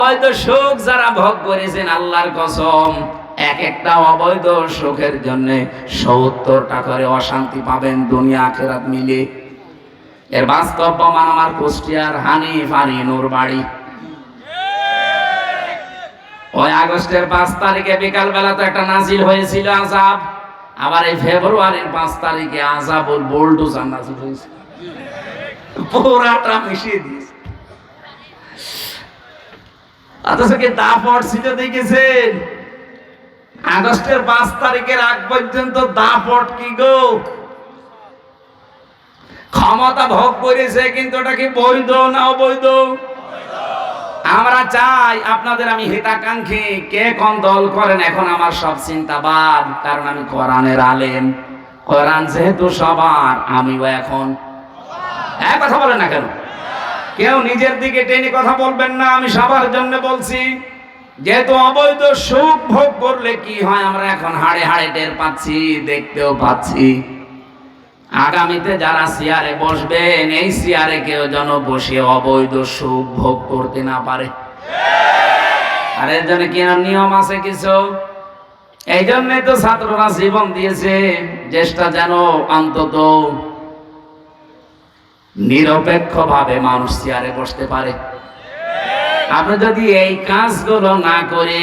অবৈধ সুখ যারা ভোগ করেছেন আল্লাহর কসম, এক একটা অবৈধ সুখের জন্য ৭০টা করে অশান্তি পাবেন দুনিয়া আখিরাত মিলে। এর বাস্তব প্রমাণ আমার কুষ্টিয়ার হানিফ আরিনুর বাড়ি। ওই আগস্টের ৫ তারিখে বিকাল বেলা তো একটা নাজিল হয়েছিল আযাব, আবার এই ফেব্রুয়ারির ৫ তারিখে আযাবুল বুলডোজার নাজিল হয়েছে, পুরাটা মিশিয়ে দিয়েছে। অথচ কি দাপট ছিল দেখেছেন? আগস্টের ৫ তারিখের আগ পর্যন্ত দাপট কি গো, ক্ষমতা ভোগ করেছে, কিন্তু ওটা কি বৈধ না অবৈধ? আমরা চাই আপনাদের, আমি হিতাকাঙ্ক্ষী, কে কোন দল করেন এখন আমার সব চিন্তাবাদ, কারণ আমি কোরআনের আলেম। কোরআন যেহেতু সবার, আমিও এখন এক কথা বলেন না কেন? কেউ নিজের দিকে টেনে কথা বলবেন না, আমি সবার জন্য বলছি। যেহেতু অবৈধ সুখ ভোগ করলে কি হয় আমরা এখন হাড়ে হাড়ে টের পাচ্ছি, দেখতেও পাচ্ছি। আগামীতে যারা চেয়ারে বসবেন, এই চেয়ারে কেউ যেন বসে অবৈধ সুখ ভোগ করতে না পারে। আর এর জন্য কি নিয়ম আছে কিছু? এই জন্যই তো ছাত্ররা জীবন দিয়েছে, চেষ্টা যেন অন্তত নিরপেক্ষভাবে মানুষ চেয়ারে বসতে পারে। আপনি যদি এই কাজগুলো না করে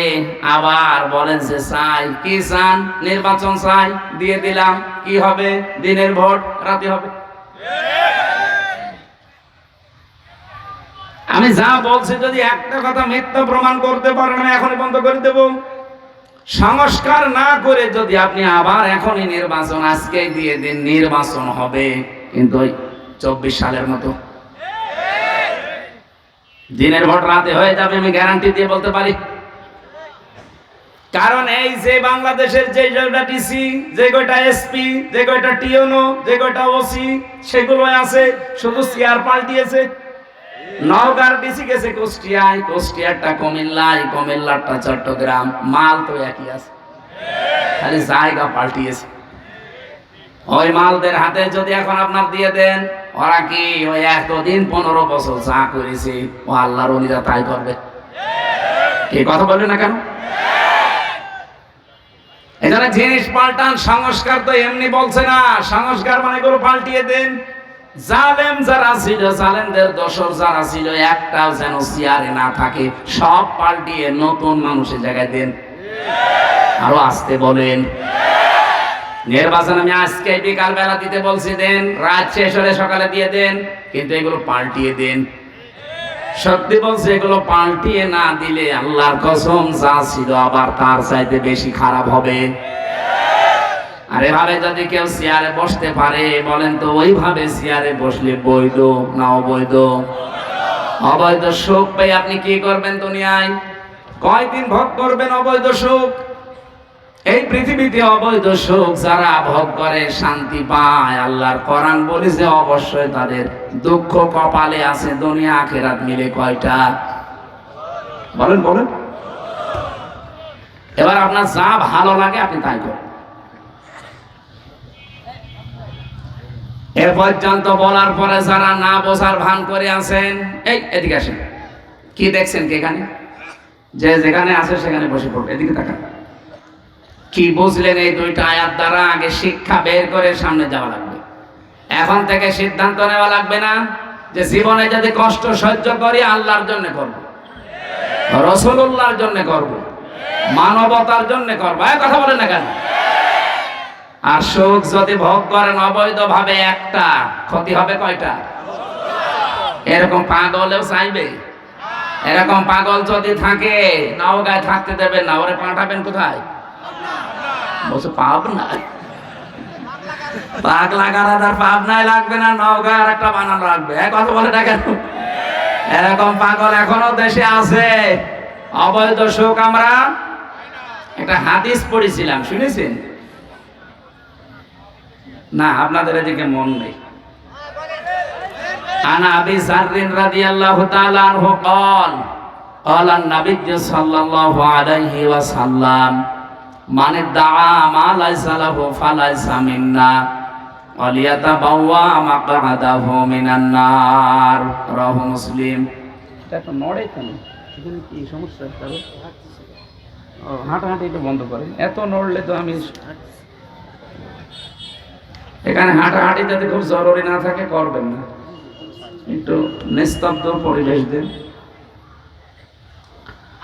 আবার বলেন যে চাই, কি চান? নির্বাচন চাই, দিয়ে দিলাম, কি হবে? দিনের ভোট রাতে হবে। আমি যা বলছি যদি একটা কথা মিথ্যা প্রমাণ করতে পারেন, আমি এখনই বন্ধ করে দেব। সংস্কার না করে যদি আপনি আবার এখনই নির্বাচন আজকেই দিয়ে দিন, নির্বাচন হবে কিন্তু ২৪ সালের মতো। দিনের ভোট রাতে হয়ে যাবে, আমি গ্যারান্টি দিয়ে বলতে পারি। কারণ এই যে বাংলাদেশের যে কয়টা ডিসি, যে কয়টা এসপি, যে কয়টা টিওনো, যে কয়টা ওসি, সেগুলো আছে, শুধু চেয়ার পাল্টিয়েছে। নওগাঁর ডিসি গেছে কুষ্টিয়ায়, কুষ্টিয়ারটা কুমিল্লায়, কুমিল্লারটা চট্টগ্রাম, মাল তো একই আছে, খালি জায়গা পাল্টিয়েছে। ওই মালদের হাতে যদি এখন আপনার দিয়ে দেন, ওরা কি ওই এতদিন ১৫ বছর যা করেছে ও আল্লাহর ওলিরা তাই করবে? এই কথা বলবে না কেন? এই জন্য জিনিস পাল্টান, সংস্কার তো এমনি বলছে না। সংস্কার মানে এগুলো পাল্টিয়ে দেন। জালেম যারা ছিল, জালেমদের দোসর যারা ছিল, একটাও যেন চেয়ারে না থাকে, সব পাল্টিয়ে নতুন মানুষের জায়গায় দেন। আরো আসতে বলেন। নির্বাচন আমি আজকে বিকাল বেলা দিতে বলছি, দেন, রাত শেষ হলে সকালে দিয়ে দেন, কিন্তু এগুলো পাল্টিয়ে দেন। সত্যি বলছে, এগুলো পাল্টিয়ে না দিলে আল্লাহর কসম যা ছিল আবার তার চাইতে বেশি খারাপ হবে। আর এভাবে যদি কেউ চেয়ারে বসতে পারে, বলেন তো ওইভাবে চেয়ারে বসলে বৈধ না অবৈধ? অবৈধ সুখ পেয়ে আপনি কি করবেন দুনিয়ায়? কয়দিন ভোগ করবেন অবৈধ সুখ? এই পৃথিবীতে অবৈধ সুখ যারা ভোগ করে শান্তি পায়, আল্লাহর কোরআন বলেছে অবশ্যই তাদের দুঃখ কপালে আছে, দুনিয়া আখিরাত মিলে কয়টা? বলেন বলেন। এবার আপনার যা ভালো লাগে আপনি তাই করেন। এ পর্যন্ত বলার পরে যারা না বোঝার ভান করে আছেন, এই এদিকে আসেন। কি দেখছেন কি এখানে? যে যেখানে আছে সেখানে বসে পড়বে, এদিকে তাকান। কি বুঝলেন এই দুইটা আয়াত দ্বারা? আগে শিক্ষা বের করে সামনে যাওয়া লাগবে। এখন থেকে সিদ্ধান্ত নেওয়া লাগবে না যে জীবনে যদি কষ্ট সহ্য করি আল্লাহর জন্য করব, রাসূলুল্লাহর জন্য করব, মানবতার জন্য করব। এই কথা বলেন না কেন? আর সুখ যদি ভোগ করেন অবৈধ ভাবে, একটা ক্ষতি হবে কয়টা? এরকম পাগলেও চাইবে। এরকম পাগল যদি থাকে, নওগাঁয় থাকতে দেবেন না, ওরে পাঠাবেন কোথায়? বলছে পাবনা। পাগলা গারাদার পাবনায় লাগবে না, নওগাঁয় আর একটা বানানো লাগবে। কথা বলে না কেন? এরকম পাগল এখনো দেশে আছে। অবৈধ সুখ আমরা একটা হাদিস পড়েছিলাম, শুনেছেন না? আপনাদের এদিকে মন নেই। আনা আবি যাররিন রাদিয়াল্লাহু তাআলা আনহু قال قال النبي صلى الله عليه وسلم من ادعى ما ليس له فليس منا ওয়ালিয়াতাবাওয়া মাকআদাহু মিনান নার। রাহু মুসলিম। এটা তো নড়ে কেন? এখানে কি সমস্যা কারো? ও হাঁটাহাঁটি একটু বন্ধ করেন, এত নড়লে তো আমি এখানে হাঁটাহাঁটি যাতে খুব জরুরি না থাকে করবেন না, একটু নিস্তব্ধ পরিবেশ দিন।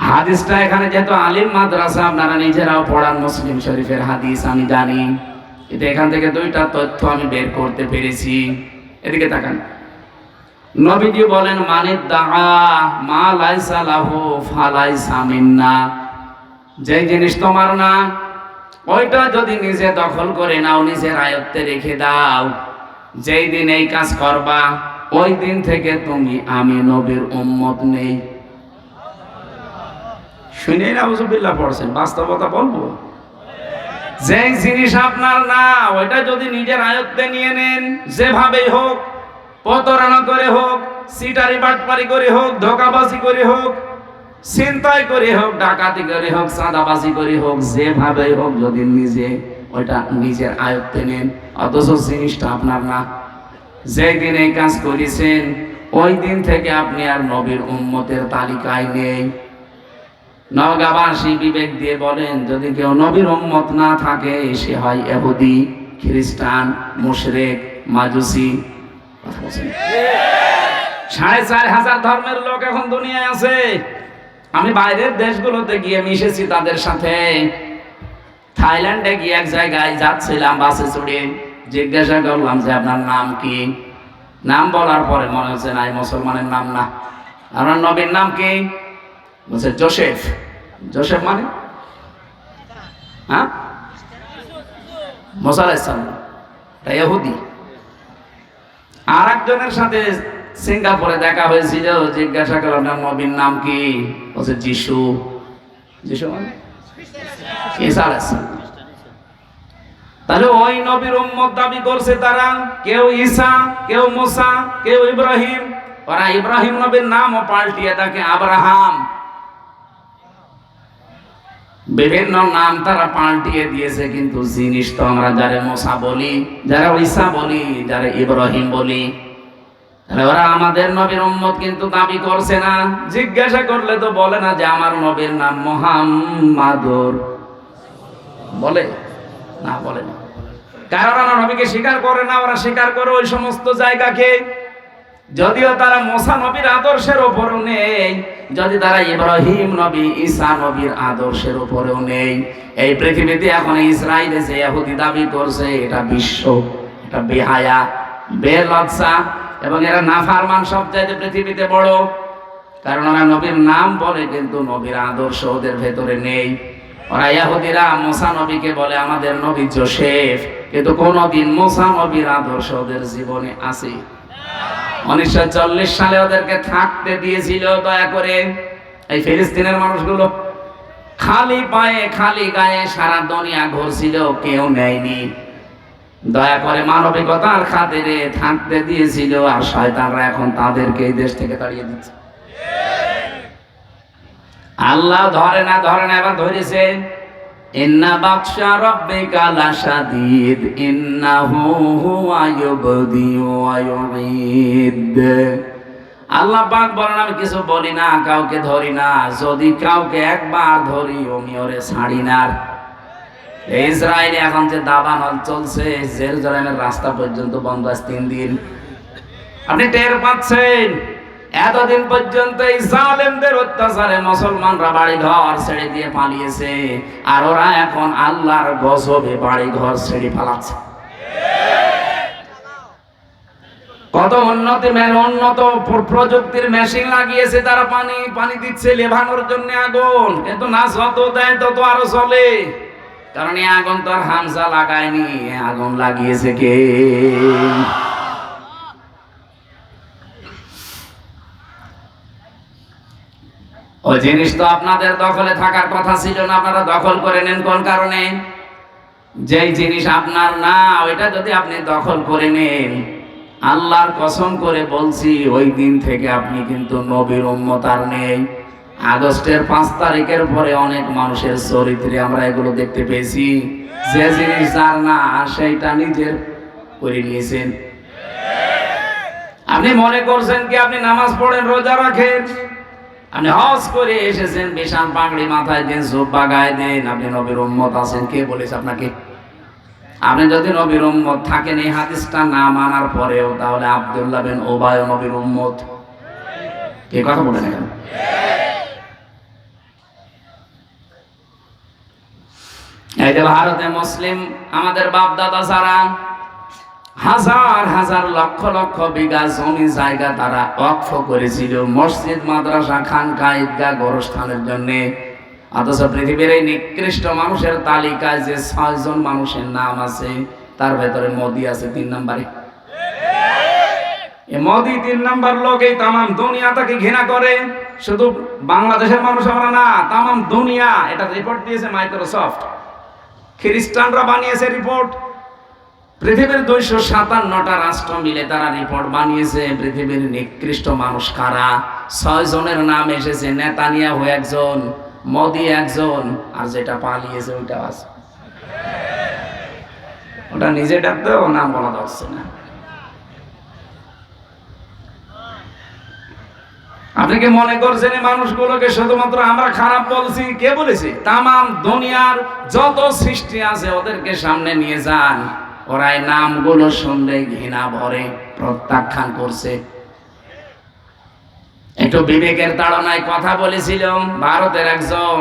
হাদিসটা এখানে যেহেতু আলিম মাদ্রাসা, আপনারা নিজেরাও পড়ান মুসলিম শরীফের হাদিস, আমি জানি, কিন্তু এখান থেকে দুইটা তথ্য আমি বের করতে পেরেছি। এদিকে তাকান। নবীজি বলেন, মানিদ দাআ মা লাইসা লাহু ফালাইসা মিন্না। যে জিনিস তোমার না, ওইটা যদি নিজে দখল করে নাও, নিজের আয়ত্তে রেখে দাও, যেই দিন এই কাজ করবা ওই দিন থেকে তুমি আমি নবীর উম্মত নেই। শুনে নাউজুবিল্লাহ পড়ছেন, বাস্তবতা বলবো। যেই জিনিস আপনার না, ওইটা যদি নিজের আয়ত্তে নিয়ে নেন, যেভাবেই হোক, প্রতারণা করে হোক, সিটারি বাটপারি করে হোক, ধোঁকাবাজি করে হোক, ছিনতাই করে হোক, ডাকাতি করে হোক, চাঁদাবাজি করে হোক, যেভাবেই হোক, যদি নিজে ওইটা নিজের আয়ত্তে নেন, অথচ জিনিসটা আপনার না, যেই দিন এই কাজ করেছেন ওই দিন থেকে আপনি আর নবীর উম্মতের তালিকায় নেই। নওগাঁবাসী বিবেক দিয়ে বলেন, যদি কেউ নবীর উম্মত না থাকে, সে হয় ইহুদি, খ্রিস্টান, মুশরিক, মাজুসি। ৪,৫০০ ধর্মের লোক এখন দুনিয়ায় আছে। আমি বাইরের দেশগুলোতে গিয়ে মিশেছি তাদের সাথে। থাইল্যান্ডে গিয়ে এক জায়গায় যাচ্ছিলাম বাসে চড়ে, জিজ্ঞাসা করলাম যে আপনার নাম কি? নাম বলার পরে মনে হচ্ছে না, মুসলমানের নাম না। আপনার নবীর নাম কি? বলছে জোসেফ। জোসেফ মানে হ্যাঁ, মুসা আলাইহিস সালাম, ইহুদি। আর একজনের সাথে সিঙ্গাপুরে দেখা হয়েছিল, জিজ্ঞাসা করলাম আপনার নবীর নাম কি? বলছে যিশু। যিশু মানে ঈসা আলাইহিস সালাম। তাহলে ওই নবীর উম্মত দাবি করছে তারা, কেউ ঈসা, কেউ মুসা, কেউ ইব্রাহিম। ওরা ইব্রাহিম নবীর নামও পাল্টিয়ে তাকে আব্রাহাম, বিভিন্ন নাম তারা পাল্টিয়ে দিয়েছে, কিন্তু জিনিস তো আমরা যারা মুসা বলি, যারা ঈসা বলি, যারা ইব্রাহিম বলি, ওরা আমাদের নবীর উম্মত কিন্তু দাবি করছে না। জিজ্ঞাসা করলে তো বলে না যে আমার নবীর নাম মুহাম্মাদুর, বলে না, বলে না। কারণ ওরা নবীকে স্বীকার করে না, ওরা স্বীকার করে ওই সমস্ত জায়গাকে। যদিও তারা মুসা নবীর আদর্শের উপরও নেই, যদি তারা ইব্রাহিম নবী, ঈসা নবীর আদর্শের উপরেও নেই। এই পৃথিবীতে এখন ইসরায়েলে যে ইহুদি দাবি করছে, এটা বিশ্ব, এটা বেহায়া, বেলজ্জা, এবং এরা নাফরমান সবচাইতে পৃথিবীতে বড়। কারণ ওরা নবীর নাম বলে, কিন্তু নবীর আদর্শ ওদের ভেতরে নেই। ওরা ইহুদিরা মুসা নবীকে বলে আমাদের নবী জোসেফ, কিন্তু কোনদিন মুসা নবীর আদর্শ ওদের জীবনে আছে? 1940 সালে ওদেরকে থাকতে দিয়েছিল দয়া করে এই ফিলিস্তিনের মানুষগুলো। খালি পায়ে খালি গায়ে সারা দুনিয়া ঘুরছিল, কেউ নেয়নি। দয়া করে মানবিকতার খাতিরে থাকতে দিয়েছিল, আর শয়তানরা এখন তাদেরকে এই দেশ থেকে তাড়িয়ে দিচ্ছে। আল্লাহ ধরে না, এবার ধরেছে। ইন্না বাতশা রাব্বিকা লাশাদীদ ইন্নাহু হুয়া ইউবদি ওয়া ইউঈদ। আল্লাহ পাক বলেন, আমি কিছু বলি না, কাউকে ধরি না, যদি কাউকে একবার ধরি আমি ওরে ছাড়ি না। ইসরায়েলে এখন যে দাবানল চলছে, জেরুজালেমের রাস্তা পর্যন্ত বন্ধ আছে 3 দিন। আপনি টের পাচ্ছেন? এতদিন পর্যন্ত এই জালেমদের অত্যাচারে মুসলমানরা বাড়ি ঘর ছেড়ে দিয়ে পালিয়েছে, আর ওরা এখন আল্লাহর গজবে বাড়ি ঘর ছেড়ে পালাচ্ছে। কত উন্নত প্রযুক্তির মেশিন লাগিয়েছে তারা, পানি দিচ্ছে লেভানোর জন্য আগুন, কিন্তু না যত দেয় তত আরো চলে। কারণ এই আগুন তো আর হামজা লাগায়নি, আগুন লাগিয়েছে কে? ওই জিনিস তো আপনাদের দখলে থাকার কথা ছিল না, আপনারা দখল করে নেন কোন কারণে? যেই জিনিস আপনার না, ওইটা যদি আপনি দখল করে নেন, আল্লাহর কসম করে বলছি, ওই দিন থেকে আপনি কিন্তু নবীর উম্মত আর নেই। আগস্টের 5 তারিখের পরে অনেক মানুষের চরিত্রে আমরা এগুলো দেখতে পেয়েছি, যে জিনিস যার না সেইটা নিজের করে নিয়েছেন। আপনি মনে করছেন কি আপনি নামাজ পড়েন, রোজা রাখেন, আপনি হজ করে এসেছেন, বিশাল পাগড়ি মাথায় দেন, জুব্বা গায়ে দেন, আপনি নবীর উম্মত আছেন। কে বলেছে আপনাকে? আপনি যদি নবীর উম্মত থাকেন, এই হাদিসটা না মানার পরেও, তাহলে আব্দুল্লাহ বিন উবাই নবীর উম্মত। কে কথা বলেন এখানে? এই যে ভারতে মুসলিম আমাদের বাপ দাদা যারা হাজার হাজার লক্ষ লক্ষ বিঘা জমি জায়গা তারা ওয়াকফ করেছিল মসজিদ, মাদ্রাসা, খানকা, ঈদগাহ, গোরস্থানের জন্য। অথচ পৃথিবীর এই নিকৃষ্ট মানুষের তালিকায় যে 6 জন মানুষের নাম আছে, তার ভেতরে মোদি আছে 3 নম্বরে। এই মোদি 3 নম্বর লোক। এই তাম দুনিয়া তাকে ঘৃণা করে। শুধু বাংলাদেশের মানুষ আমরা না, তাম দুনিয়া। এটা রিপোর্ট দিয়েছে মাইক্রোসফট, খ্রিস্টানরা বানিয়েছে রিপোর্ট। পৃথিবীর 257টা রাষ্ট্র মিলে তারা রিপোর্ট বানিয়েছে পৃথিবীর নিকৃষ্ট মানুষ কারা। 6 জনের নাম এসেছে। নেতানিয়াহু একজন, মোদি একজন, আর যেটা পালিয়েছে ওইটা আছে। ওটা নিজে ডাকতেও নাম বলা যাচ্ছে না। আপনি কি মনে করছেন এই মানুষগুলোকে শুধুমাত্র আমরা খারাপ বলছি? কে বলেছে? তামাম দুনিয়ার যত সৃষ্টি আছে ওদেরকে সামনে নিয়ে যান, ওরা এই নামগুলো শুনলে ঘৃণা ভরে প্রত্যাখ্যান করছে। একটু বিবেকের তাড়নায় কথা বলেছিলাম। ভারতের একজন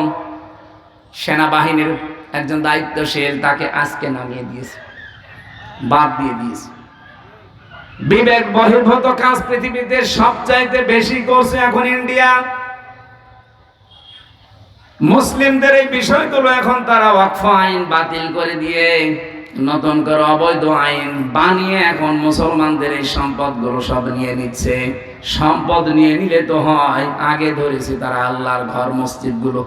সেনাবাহিনীর একজন দায়িত্বশীল, তাকে আজকে নামিয়ে দিয়েছে, বাদ দিয়ে দিয়েছে। বিবেক বহির্ভূত কাজ পৃথিবীতে সবচাইতে বেশি করছে এখন ইন্ডিয়া। মুসলিমদের এই বিষয়গুলো এখন তারা ওয়াকফ আইন বাতিল করে দিয়ে নতুন করে অবৈধ আইন বানিয়ে এখন মুসলমানদের এই সম্পদগুলো সব নিয়ে নিচ্ছে। সম্পদ নিয়ে নিলে তো হয়, আগে ধরেছে তারা আল্লাহর ঘর মসজিদগুলো,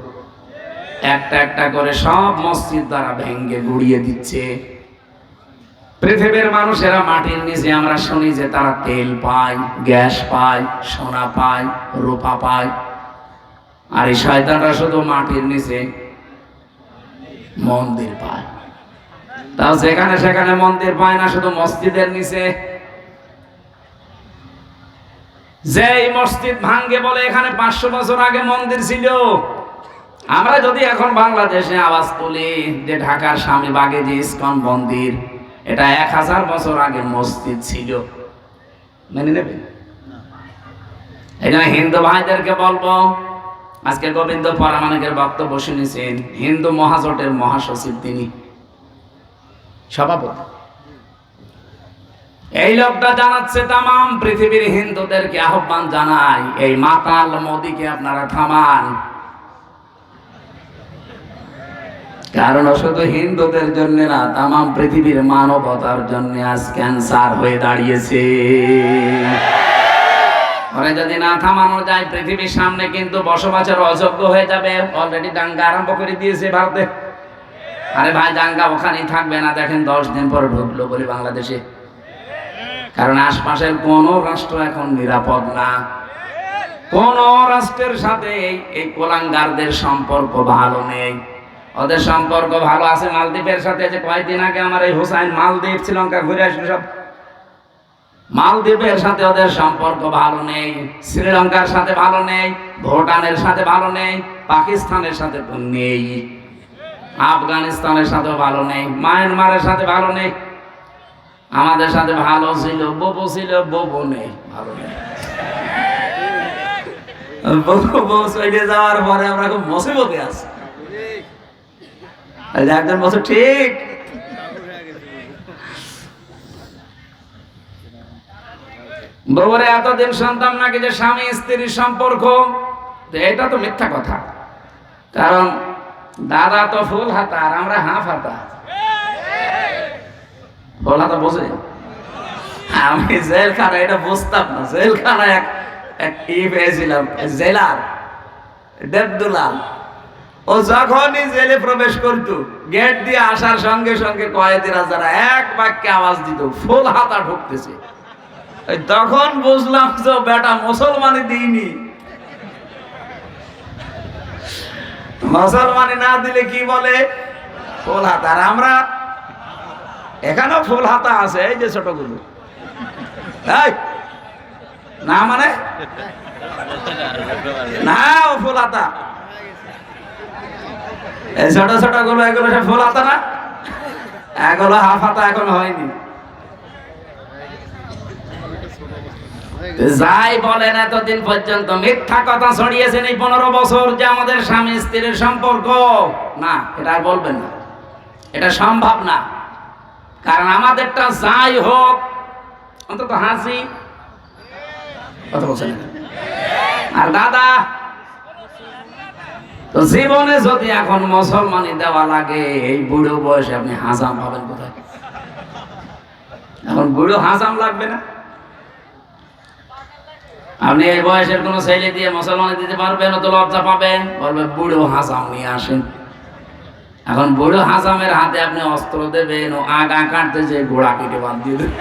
একটা একটা করে সব মসজিদ তারা ভেঙ্গে গুড়িয়ে দিচ্ছে। পৃথিবীর মানুষেরা মাটির নিচে আমরা শুনি যে তারা তেল পায়, গ্যাস পায়, সোনা পায়, রূপা পায়। আর এই শয়তানরা শুধু মাটির নিচে মন্দির পায়। তাও যেখানে সেখানে মন্দির পায় না, শুধু মসজিদের নিচে। যে মসজিদ ভাঙ্গে বলে এখানে 500 বছর আগে মন্দির ছিল। আমরা যদি এখন বাংলাদেশে আওয়াজ তুলি যে ঢাকার স্বামীবাগে যে ইস্কন মন্দির, এটা 1000 বছর আগে মসজিদ ছিল, মেনে নেবেন? এই জন্য হিন্দু ভাইদেরকে বলবো, আজকে গোবিন্দ পরামানিকের বক্তব্য শুনেছেন, হিন্দু মহাজোটের মহাসচিব তিনি, সভাপতি। এই লোকটা জানাচ্ছে তামাম পৃথিবীর হিন্দুদেরকে আহ্বান জানায়, এই মাতাল মোদিকে আপনারা থামান। কারণ শুধু হিন্দুদের জন্য না, তামাম পৃথিবীর মানবতার জন্য আজ ক্যান্সার হয়ে দাঁড়িয়েছে। ওরা যদি না থামানো যায়, পৃথিবীর সামনে কিন্তু বসবাসের অযোগ্য হয়ে যাবে। অলরেডি দাঙ্গা আরম্ভ করে দিয়েছে ভারতে। আরে ভাই, দাঙ্গা ওখানেই থাকবে না, দেখেন 10 দিন পরে ঢুকলো বলে বাংলাদেশে। কারণ আশপাশের কোন রাষ্ট্র এখন নিরাপদ না। কোন রাষ্ট্রের সাথে এই কোলাঙ্গারদের সম্পর্ক ভালো নেই। ওদের সম্পর্ক ভালো আছে মালদ্বীপের সাথে। যে কয়েকদিন আগে আমার এই হোসাইন মালদ্বীপ শ্রীলঙ্কা ঘুরে আসলো, সব মালদ্বীপের সাথে ওদের সম্পর্ক ভালো নেই, শ্রীলঙ্কার সাথে ভালো নেই, ভুটানের সাথে ভালো নেই, পাকিস্তানের সাথে তো নেই, আফগানিস্তানের সাথেও ভালো নেই, মায়ানমারের সাথে ভালো নেই। আমাদের সাথে ভালো ছিল, ববু ছিল, ববু নেই, ভালো নেই। ববু চলে যাওয়ার পরে আমরা খুব মুসিবতে আছি। একজন বছর ঠিক বউরে এতদিন শুনতাম নাকি যে স্বামী স্ত্রীর সম্পর্ক, এটা তো মিথ্যা কথা। কারণ দাদা তো ফুল হাতা আর আমরা হাফ হাতা। ফুল হাতা বোঝে? আমি জেলখানা এটা বুঝতাম না। জেলখানা এক পেয়েছিলাম, জেলার দেবদুলাল। ও যখনই জেলে প্রবেশ করতো, গেট দিয়ে আসার সঙ্গে সঙ্গে কয়েদিরা যারা এক বাক্যে আওয়াজ দিত, ফুল হাতা ঢুকতেছে। তখন বুঝলাম যে বেটা মুসলমানি দিইনি। মুসলমানি না দিলে কি বলে? ফুল হাতা। আর আমরা এখানেও ফুল হাতা আছে, এই যে ছোটগুলো। না মানে না ও ফুলাতা, এই ছোট ছোট গুলো এগুলো সব ফুলাতা না, এগুলো হাফাতা এখন হয়নি। যাই বলেন এতদিন পর্যন্ত মিথ্যা কথা ছড়িয়েছেন এই 15 বছর যে আমাদের স্বামী স্ত্রীর সম্পর্ক, না এটা আর বলবেন না, এটা সম্ভব না। কারণ আমাদেরটা যাই হোক অন্তত হাসি কথা বলছেন। আর দাদা তো জীবনে যদি এখন মুসলমানি দেওয়া লাগে, এই বুড়ো বয়সে আপনি হাজাম পাবেন কোথায়? এখন বুড়ো হাজাম লাগবে না। আপনি এই বয়সের কোন ছেলে দিয়ে মুসলমানি দিতে পারবেন? তো লজ্জা পাবেন, বলবে বুড়ো হাজাম নিয়ে আসেন। এখন বুড়ো হাজামের হাতে আপনি অস্ত্র দেবেন, ও আগা কাটতে যে গোড়া কেটে বাদ দিয়ে দেবেন।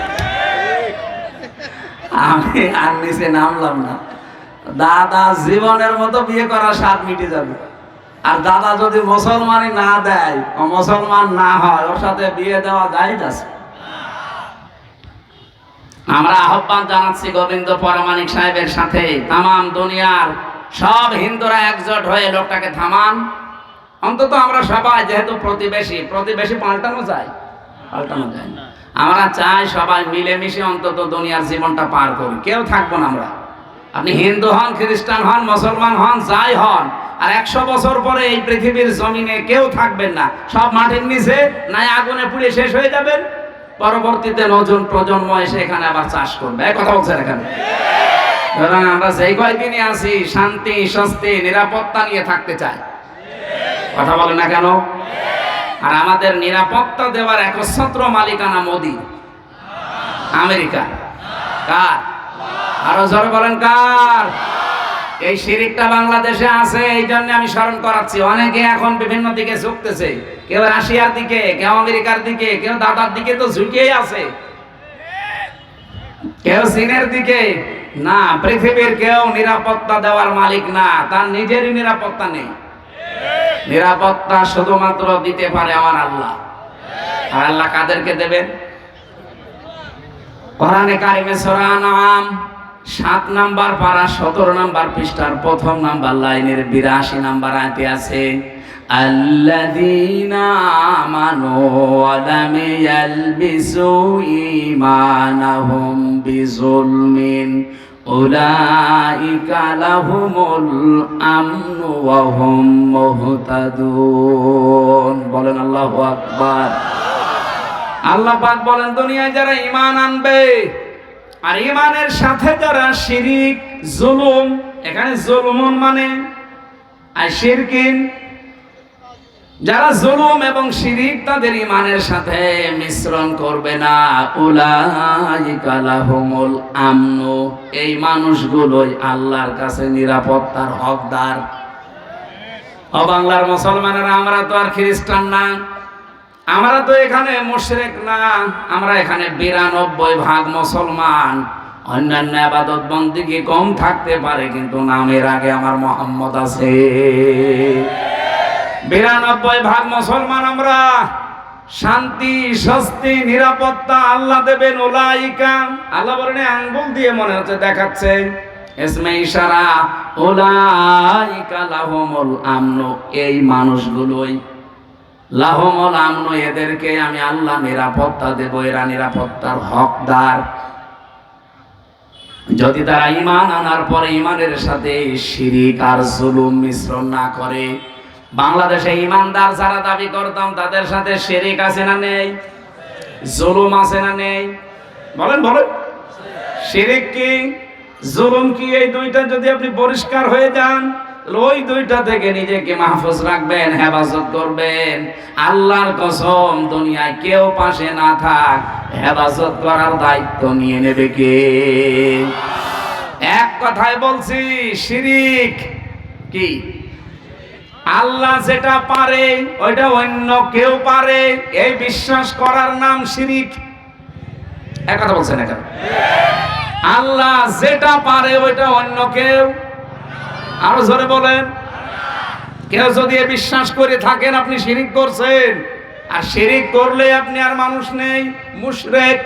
আমি আর নিচে নামলাম না। দাদা জীবনের মতো বিয়ে করার স্বাদ মিটে যাবে। আর দাদা যদি মুসলমানি না দেয়, ও মুসলমান না হয়, ওর সাথে বিয়ে দেওয়া জায়েজ আছে। আমরা আহ্বান জানাচ্ছি গোবিন্দ পরমাণিক সাহেবের সাথে, তামাম দুনিয়ার সব হিন্দুরা একজোট হয়ে লোকটাকে থামান। অন্তত আমরা সবাই যেহেতু প্রতিবেশী পাল্টানো যায় না। আমরা চাই সবাই মিলেমিশে অন্তত দুনিয়ার জীবনটা পার করি, কেউ থাকবো না আমরা। আপনি হিন্দু হন, খ্রিস্টান হন, মুসলমান হন, যাই হন, আর 100 বছর পরে এই পৃথিবীর জমিনে কেউ থাকবেন না। সব মাটির নিচে নাই আগুনে পুড়ে শেষ হয়ে যাবেন। পরবর্তীতে নতুন প্রজন্ম এসে এখানে আবার চাষ করবে, এই কথা বলছেন এখানে। সুতরাং আমরা যেই কয়দিনই আছি শান্তি, স্বস্তি, নিরাপত্তা নিয়ে থাকতে চাই, কথা বলেন না কেন? আর আমাদের নিরাপত্তা দেওয়ার একচ্ছত্র মালিকানা মোদি, আমেরিকা। কার? আরো জোরে বলেন কার? এই শিরিকটা বাংলাদেশে আছে, এই জন্য আমি স্মরণ করাচ্ছি। অনেকে এখন বিভিন্ন দিকে ঝুঁকতেছে, কেউ রাশিয়ার দিকে, কেউ আমেরিকার দিকে, কেউ দাদার দিকে তো ঝুঁকেই আছে, কেউ চীনের দিকে। না, পৃথিবীর কেউ নিরাপত্তা দেওয়ার মালিক না, তার নিজেরই নিরাপত্তা নেই। নিরাপত্তা শুধুমাত্র দিতে পারে আমার আল্লাহ। আর আল্লাহ কাদেরকে দেবেন? কোরআনে কারিমে সূরা আনআম 7 নাম্বার পারা 17 নাম্বার পৃষ্ঠার 1ম নাম্বার লাইনের 82 নাম্বার আয়াতে আছে, আল্লাযীনা আমানু ওয়া লাম ইয়ালবিসু ঈমানাহুম বিযুলমিন উলাইকা লাহুমুল আমনু ওয়া হুম মুহতাদুন। বলেন আল্লাহু আকবার। আল্লাহ পাক বলেন দুনিয়ায় যারা ঈমান আনবে আর ঈমানের সাথে যারা শিরিক, জুলুম, এখানে জুলুমন মানে আর শিরকিন, যারা জুলুম এবং শিরিক তাদের ঈমানের সাথে মিশ্রণ করবে না, উলাইকা লাহুমুল আমনু, এই মানুষগুলোই আল্লাহর কাছে নিরাপত্তার হকদার। ও বাংলার মুসলমানেরা, আমরা তো আর খ্রিস্টান না, আমরা তো এখানে মুশরিক না, আমরা এখানে 92% মুসলমান। অন্যান্য ইবাদত বন্দেগী কম থাকতে পারে, কিন্তু নামের আগে আমার মুহাম্মদ আছে। 92% মুসলমান আমরা। শান্তি, স্বস্তি, নিরাপত্তা আল্লাহ দেবেন। উলাইকা, আল্লাহ বলেন আঙ্গুল দিয়ে মনে হচ্ছে দেখাচ্ছে, ইসমে ইশারা, উলাইকা লাহুমুল আমনু, এই মানুষগুলোই লাহুমুল আমনু, এদেরকে আমি আল্লাহ নিরাপত্তা দেব, এরা নিরাপত্তার হকদার। যদি তারা ঈমান আনার পরে ঈমানের সাথে শিরিক আর জুলুম মিশ্রণ না করে। বাংলাদেশে ঈমানদার যারা দাবি করতাম তাদের সাথে শিরিক আছে না নেই? জুলুম আছে না নেই? বলেন বলেন। শিরিক কি, জুলুম কি, এই দুইটা যদি আপনি পরিষ্কার হয়ে যান, ওই দুইটা থেকে নিজেকে মাহফুজ রাখবেন, হেফাজত করবেন। আল্লাহর কসম, দুনিয়ায় কেউ পাশে না থাক, হেফাজত করার দায়িত্ব নিয়ে নেবে কে? এক কথায় বলছি, শিরিক কি? আল্লাহ যেটা পারে ওইটা অন্য কেউ পারে, এই বিশ্বাস করার নাম শিরিক। এক কথা বলছেন এটা? আল্লাহ যেটা পারে ওইটা অন্য কেউ, আরো জোরে বলেন। কেউ যদি বিশ্বাস করে থাকেন আপনি শিরিক করছেন, আর শিরিক করলে আপনি আর মানুষ নেই, মুশরিক।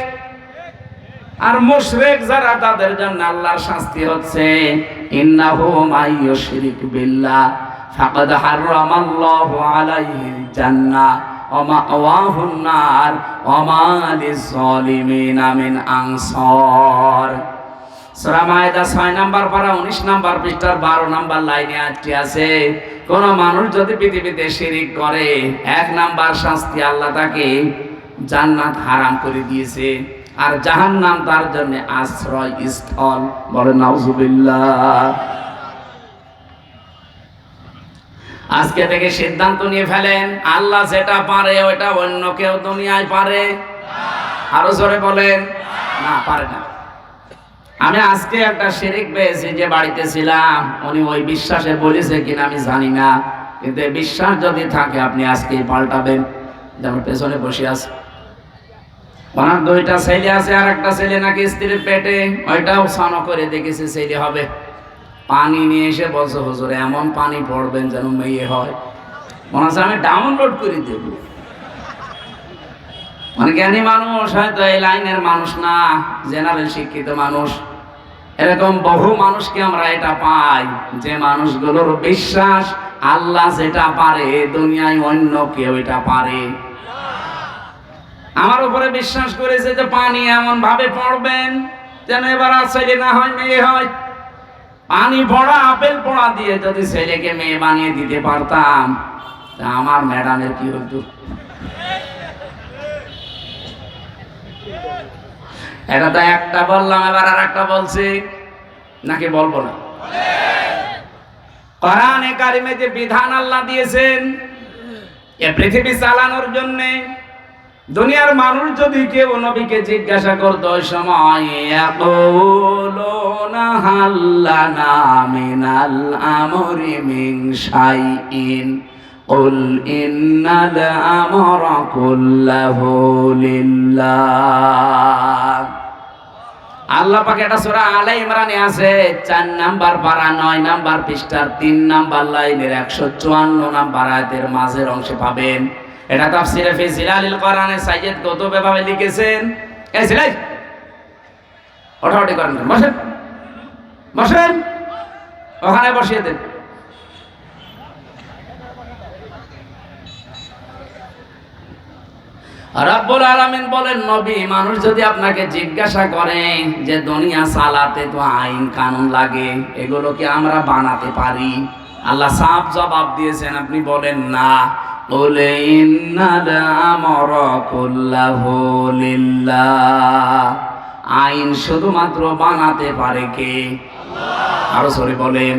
আর মুশরিক যারা তাদের জন্য আল্লাহর শাস্তি হচ্ছে ইন্নাহু মাইয়ুশরিক বিল্লাহ ফাকাদ হারামাল্লাহু আলাইহিল জান্নাহ ওয়া মাওয়াহুন নার ওয়া মা লিয-যালিমিনা মিন আনসার। সূরা মায়েদা 6 নাম্বার পারা 19 নাম্বার পৃষ্ঠার 12 নাম্বার লাইনে আয়াতটি আছে, কোন মানুষ যদি পৃথিবীতে শিরিক করে 1 নাম্বার শাস্তি আল্লাহ তাকে জান্নাত হারাম করে দিয়েছে আর জাহান্নাম তার জন্য আশ্রয় স্থল। বলেন নাউজুবিল্লাহ। আজকে থেকে সিদ্ধান্ত নিয়ে ফেলেন, আল্লাহ যেটা পারে ওটা অন্য কেউ দুনিয়ায় পারে? আরো জোরে বলেন, না পারে না। আমি আজকে একটা শিরিক পেয়েছি, যে বাড়িতে ছিলাম উনি ওই বিশ্বাসে বলেছে কিনা আমি জানি না, কিন্তু বিশ্বাস যদি থাকে আপনি আজকেই পাল্টাবেন। যেমন পেছনে বসে আছে, ওনার 2টা ছেলে আছে, আর একটা ছেলে নাকি স্ত্রীর পেটে, ওইটাও সানো করে দেখেছে ছেলে হবে। পানি নিয়ে এসে বলছে হুজুর এমন পানি পড়বেন যেন মেয়ে হয়। মনে হচ্ছে আমি ডাউনলোড করে দেব। মানে জ্ঞানী মানুষ, হয়তো এই লাইনের মানুষ না, জেনারেল শিক্ষিত মানুষ, এরকম বহু মানুষকে আমরা এটা পাই যে মানুষগুলোর বিশ্বাস আল্লাহ যেটা পারে দুনিয়ায় অন্য কেউ এটা পারে। আমার উপরে বিশ্বাস করেছে যে পানি এমন ভাবে পড়বেন যেন এবার আর ছেলে না হয় মেয়ে হয়। পানি পড়া আপেল পড়া দিয়ে যদি ছেলেকে মেয়ে বানিয়ে দিতে পারতাম তা আমার ম্যাডামের কি হতো? এটা তো একটা বললাম, এবার আর একটা বলছি, নাকি বলবো না? কোরআনে কারিমে যে বিধান আল্লাহ দিয়েছেন এ পৃথিবী চালানোর জন্য, দুনিয়ার মানুষ যদি কেউ নবীকে জিজ্ঞাসা করতো ওই সময় ইয়াকুলুনা হাল্লানা মিনাল আমরি মিন শাইইন কুল ইন্নাল আমরা কুল্লাহু লিল্লাহ। আল্লাহ পাক এটা সূরা আলে ইমরানে আছে 4 নাম্বার পারা 9 নাম্বার পৃষ্ঠার 3 নাম্বার লাইনের 154 নাম্বার আয়াতের মাঝের অংশে পাবেন। এটা তাফসীরে ফি জিলালিল কোরআনে সাইয়্যিদ কুতুব এভাবে লিখেছেন। এই সিলাই ওঠাওঠি করেন, বসেন বসেন, ওখানে বসিয়ে দেন। রাব্বুল আলামিন বলেন, নবী মানুষ যদি আপনাকে জিজ্ঞাসা করে যে দুনিয়া চালাতে তো আইন কানুন লাগে, এগুলো কি আমরা বানাতে পারি? আল্লাহ সাফ জবাব দিয়েছেন, আপনি বলেন না। বলে ইন্নাল আমরা কুল্লাহু লিল্লাহ, আইন শুধুমাত্র বানাতে পারে কে? আল্লাহ। আরো সরে বলেন,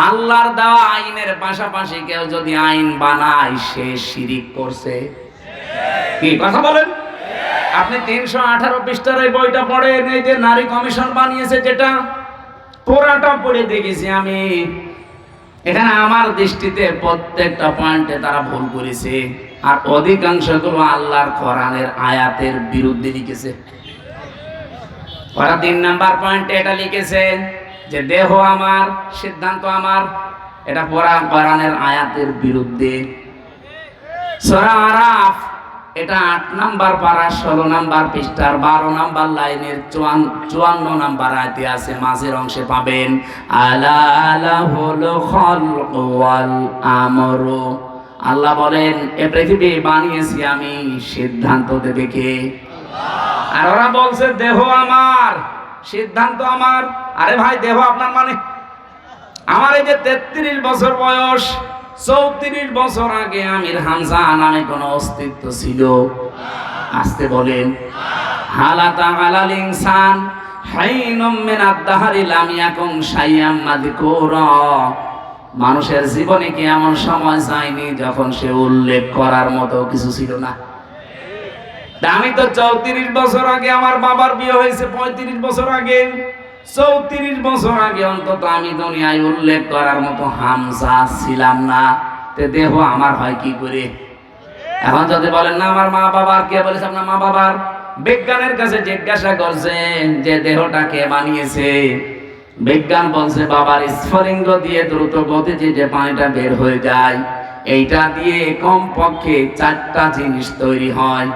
আল্লাহর দেওয়া আইনের পাশাপাশি কেউ যদি আইন বানায় সে শিরিক করছে। কি কথা বলেন? আপনি 318 পৃষ্ঠার এই বইটা পড়েন, এই যে নারী কমিশন বানিয়েছে যেটা, পুরাটা পড়ে দেখেছি আমি। এখানে আমার দৃষ্টিতে প্রত্যেকটা পয়েন্টে তারা ভুল করেছে, আর অধিকাংশগুলো আল্লাহর কোরআনের আয়াতের বিরুদ্ধে লিখেছে। ওরা 3 নাম্বার পয়েন্টে এটা লিখেছে যে দেহ আমার, সিদ্ধান্ত আমার, এটা কোরআনের আয়াতের বিরুদ্ধে। সূরা আরাফ এটা 8 নাম্বার পারা 16 নাম্বার পৃষ্ঠার 12 নাম্বার লাইনের 54 নাম্বার আয়াতে আছে, মাঝের অংশে পাবেন আলা লাহুল খালকু ওয়াল আমরু। আল্লাহ বলেন এই পৃথিবী বানিয়েছি আমি, সিদ্ধান্ত দেবে কে? আল্লাহ। আর ওরা বলছে দেহ আমার, সিদ্ধান্ত আমার। আরে ভাই, দেহ আপনার মানে? আমার এই যে 33 বছর বয়স, 34 বছর আগে আমির হামজা নামে কোনো অস্তিত্ব ছিল? আসতে বলেন। হালাতা আলাল ইনসান হাইনুম মিনাদ দাহরি লাম ইয়াকুন শাইয়াম মাযকুরা। মানুষের জীবনে কি এমন সময় যায়নি যখন সে উল্লেখ করার মতো কিছু ছিল না? আমি তো 34 বছর আগে আমার বাবার বিয়ে হয়েছে, 35 বছর আগে, 34 বছর আগে অন্তত আমি দুনিয়ায় উল্লেখ করার মতো হামজা ছিলাম না। তে দেহ আমার হয় কি করে? এখন যদি বলেন না আমার মা বাবার, কে বলেছে আপনার মা বাবার? বিজ্ঞানের কাছে জিজ্ঞাসা করছেন যে দেহটা কে বানিয়েছে, বিজ্ঞান বলছে বাবার স্ফলিঙ্গ দিয়ে দ্রুত গতিতে যে পানিটা বের হয়ে যায়, এইটা দিয়ে কমপক্ষে 4টা জিনিস তৈরি হয়।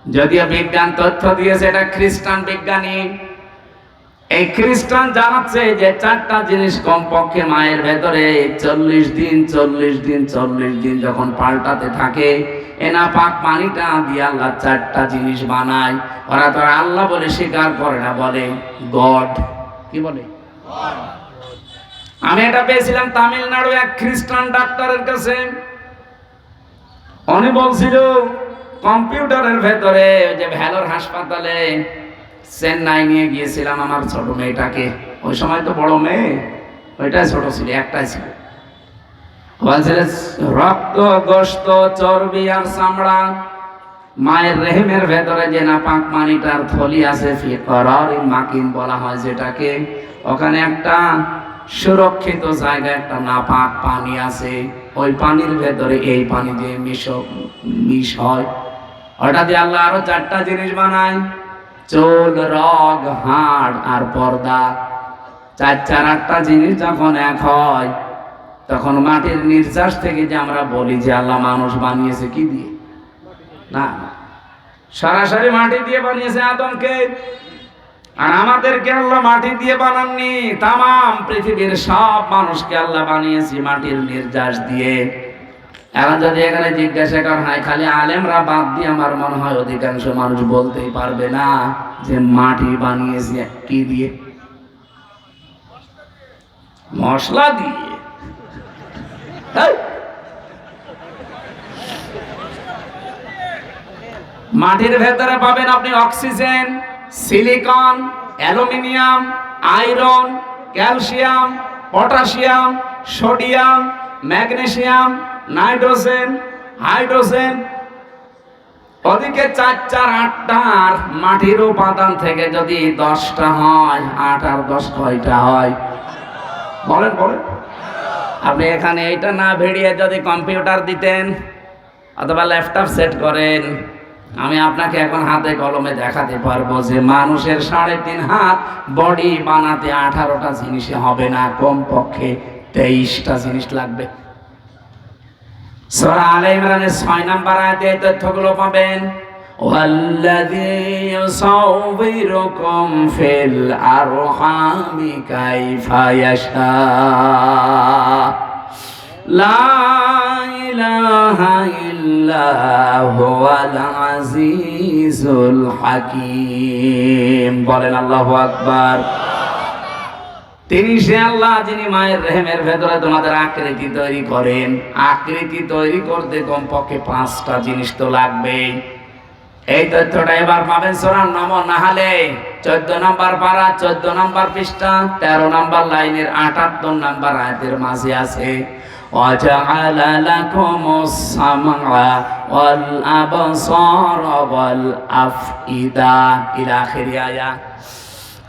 যদিও বিজ্ঞান তথ্য দিয়েছে, এটা খ্রিস্টান বিজ্ঞানী। এই খ্রিস্টান জানাচ্ছে যে 4টা জিনিস কমপক্ষে মায়ের ভেতরে 40 দিন যখন পাল্টাতে থাকে, এনা পাক পানিটা দিয়ে আল্লাহ 4টা জিনিস বানায়। ওরা তো আল্লাহ বলে স্বীকার করে না, বলে গড। কি বলে? আমি এটা পেয়েছিলাম তামিলনাড়ু এক খ্রিস্টান ডাক্তারের কাছে। উনি বলছিল কম্পিউটারের ভেতরে, যে ভ্যালোর হাসপাতালে চেন্নাই নিয়ে গিয়েছিলাম আমার ছোট মেয়েটাকে। ওই সময় তো বড় মেয়ে, ওইটাই ছোট ছিল, একটাই ছিল। বলছিল রক্ত, গোশত, চর্বি আর চামড়া, মায়ের রেহেমের ভেতরে যে নাপাক পানিটার থলি আছে, ফিকরারি মাকিন বলা হয় যেটাকে, ওখানে একটা সুরক্ষিত জায়গায় একটা নাপাক পানি আছে। ওই পানির ভেতরে এই পানি দিয়ে মিশ হয়। ওটা দিয়ে আল্লাহ আরো 4টা জিনিস বানায়, চুল, রগ, হাড় আর পর্দা। 8টা জিনিস যখন এক হয়, তখন মাটির নির্যাস থেকে যে আমরা বলি যে আল্লাহ মানুষ বানিয়েছে কি দিয়ে, না, সরাসরি মাটি দিয়ে বানিয়েছে আদমকে। আর আমাদেরকে আল্লাহ মাটি দিয়ে বানাননি, তামাম পৃথিবীর সব মানুষকে আল্লাহ বানিয়েছে মাটির নির্যাস দিয়ে। এখন যদি এখানে জিজ্ঞাসা করা হয়, খালি আলেমরা বাদ দিয়ে আমার মনে হয় অধিকাংশ মানুষ বলতেই পারবে না যে মাটি বানিয়েছে কি দিয়ে, মশলা দিয়ে। মাটির ভেতরে পাবেন আপনি oxygen, silicon, aluminium, iron, calcium, potassium, sodium, magnesium, nitrogen, hydrogen. ওদিকে 8টার মাটির উপাদান থেকে যদি 10টা হয়, 8 আর 10 কয়টা হয়? বলেন বলেন। আপনি এখানে এইটা না ভিড়িয়ে যদি কম্পিউটার দিতেন অথবা ল্যাপটপ সেট করেন, আমি আপনাকে এখন হাতে কলমে দেখাতে পারবো যে মানুষের 3.5 হাত বডি বানাতে 18টা জিনিসে হবে না, কমপক্ষে 23টা জিনিস লাগবে। সূরা আলে ইমরানের 6 নম্বর আয়াতে এই তথ্যগুলো পাবেন। ওয়াল্লাযী ইউসাউবিরুকুম ফিল আরহামি কাইফা ইয়াশা লা ইলাহা ইল্লা হুয়াল আজিজুল হাকীম। বলেন আল্লাহু আকবার। তিনি সে আল্লাহ যিনি মায়ের রেহেমের ভেতরে তোমাদের আকৃতি তৈরি করেন। আকৃতি তৈরি করতে কমপক্ষে 5টা জিনিস তো লাগবেই। এই তথ্যটা এবার পাবেন সূরা নাহলে 14 নম্বর পারা, 14 নম্বর পৃষ্ঠা, 13 নম্বর লাইনের 78 নম্বর আয়াতের মাঝে আছে। وَجَعَلَ لَكُمُ السَّمْعَ وَالْأَبْصَارَ وَالْأَفْئِدَةَ ইলা আখিরি আয়াত।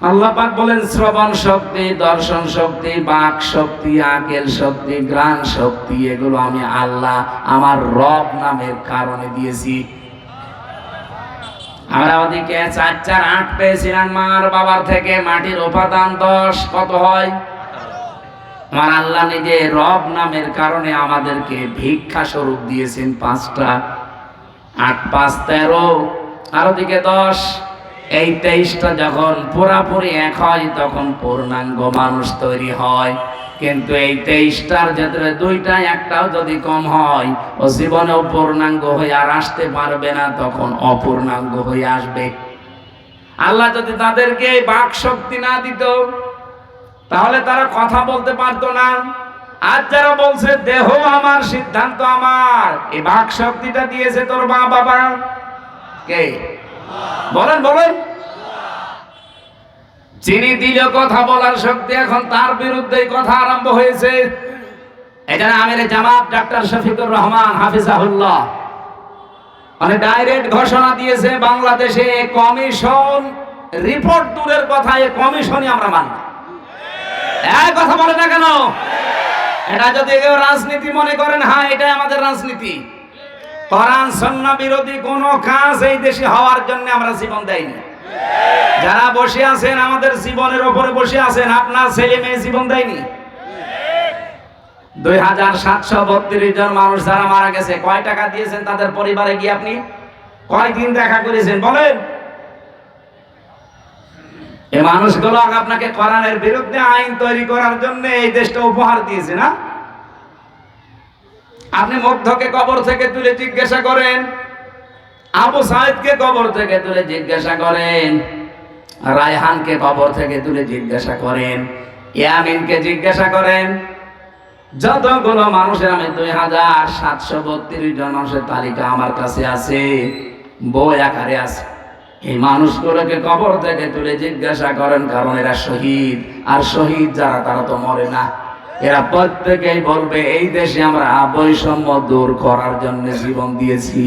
আল্লাহ পাক বলেন শ্রবণ শক্তি, দর্শন শক্তি, বাক শক্তি, আকেল শক্তি, ঘ্রাণ শক্তি, এগুলো আমি আল্লাহ আমার রব নামের কারণে দিয়েছি। আমরা ওদিকে 4 4 8 পেয়েছিলাম মার বাবার থেকে, মাটির উপাদান 10, কত হয়? আমার আল্লাহ নিজে রব নামের কারণে আমাদেরকে ভিক্ষা স্বরূপ দিয়েছেন 5টা। 8 5 13, আর ওদিকে 10, এই 23টা যখন পুরাপুরি এক হয় তখন পূর্ণাঙ্গ মানুষ তৈরি হয়। কিন্তু এই 23টার ভেতরে 2টা, একটাও যদি কম হয়, ও জীবনেও পূর্ণাঙ্গ হয়ে আর আসতে পারবে না, তখন অপূর্ণাঙ্গ হয়ে আসবে। আল্লাহ যদি তাদেরকে বাক শক্তি না দিত, তাহলে তারা কথা বলতে পারতো না। আজ যারা বলছে দেহ আমার, সিদ্ধান্ত আমার, এই বাক শক্তিটা দিয়েছে তোর মা বাবা কে? বলেন বলেন। যিনি দিল কথা বলার শক্তি, এখন তার বিরুদ্ধেই কথা আরম্ভ হয়েছে। এটা আমিরে জামাত ডাক্তার শফিকুর রহমান হাফিজাহুল্লাহ মানে ডাইরেক্ট ঘোষণা দিয়েছে, বাংলাদেশে কমিশন রিপোর্ট দূরের কথা, এই কমিশনই আমরা মানি। এই কথা বলে না কেন? এটা যদি কেউ রাজনীতি মনে করেন, হ্যাঁ এটাই আমাদের রাজনীতি। কোরআন সুন্নাহ বিরোধী কোন কাজ এই দেশে হওয়ার জন্য আমরা জীবন দেইনি। যারা বসে আছেন আমাদের জীবনের উপরে বসে আছেন, আপনার ছেলে মেয়ে জীবন দেয়নি। 2732 জন মানুষ যারা মারা গেছে, কয় টাকা দিয়েছেন তাদের পরিবারে গিয়ে? আপনি কয়দিন দেখা করেছেন বলেন? এই মানুষগুলো আপনাকে কোরআনের বিরুদ্ধে আইন তৈরি করার জন্য এই দেশটা উপহার দিয়েছে না? আপনি মুগ্ধকে কবর থেকে তুলে জিজ্ঞাসা করেন, আবু সাইদকে কবর থেকে তুলে জিজ্ঞাসা করেন, রায়হানকে কবর থেকে তুলে জিজ্ঞাসা করেন, ইয়ামিনকে জিজ্ঞাসা করেন, যতগুলো মানুষের আমি 2732 জন মানুষের তালিকা আমার কাছে আছে, বই আকারে আছে। এই মানুষগুলোকে কবর থেকে তুলে জিজ্ঞাসা করেন, কারণ এরা শহীদ, আর শহীদ যারা তারা তো মরে না। এরা প্রত্যেকেই বলবে এই দেশে আমরা বৈষম্য দূর করার জন্য জীবন দিয়েছি।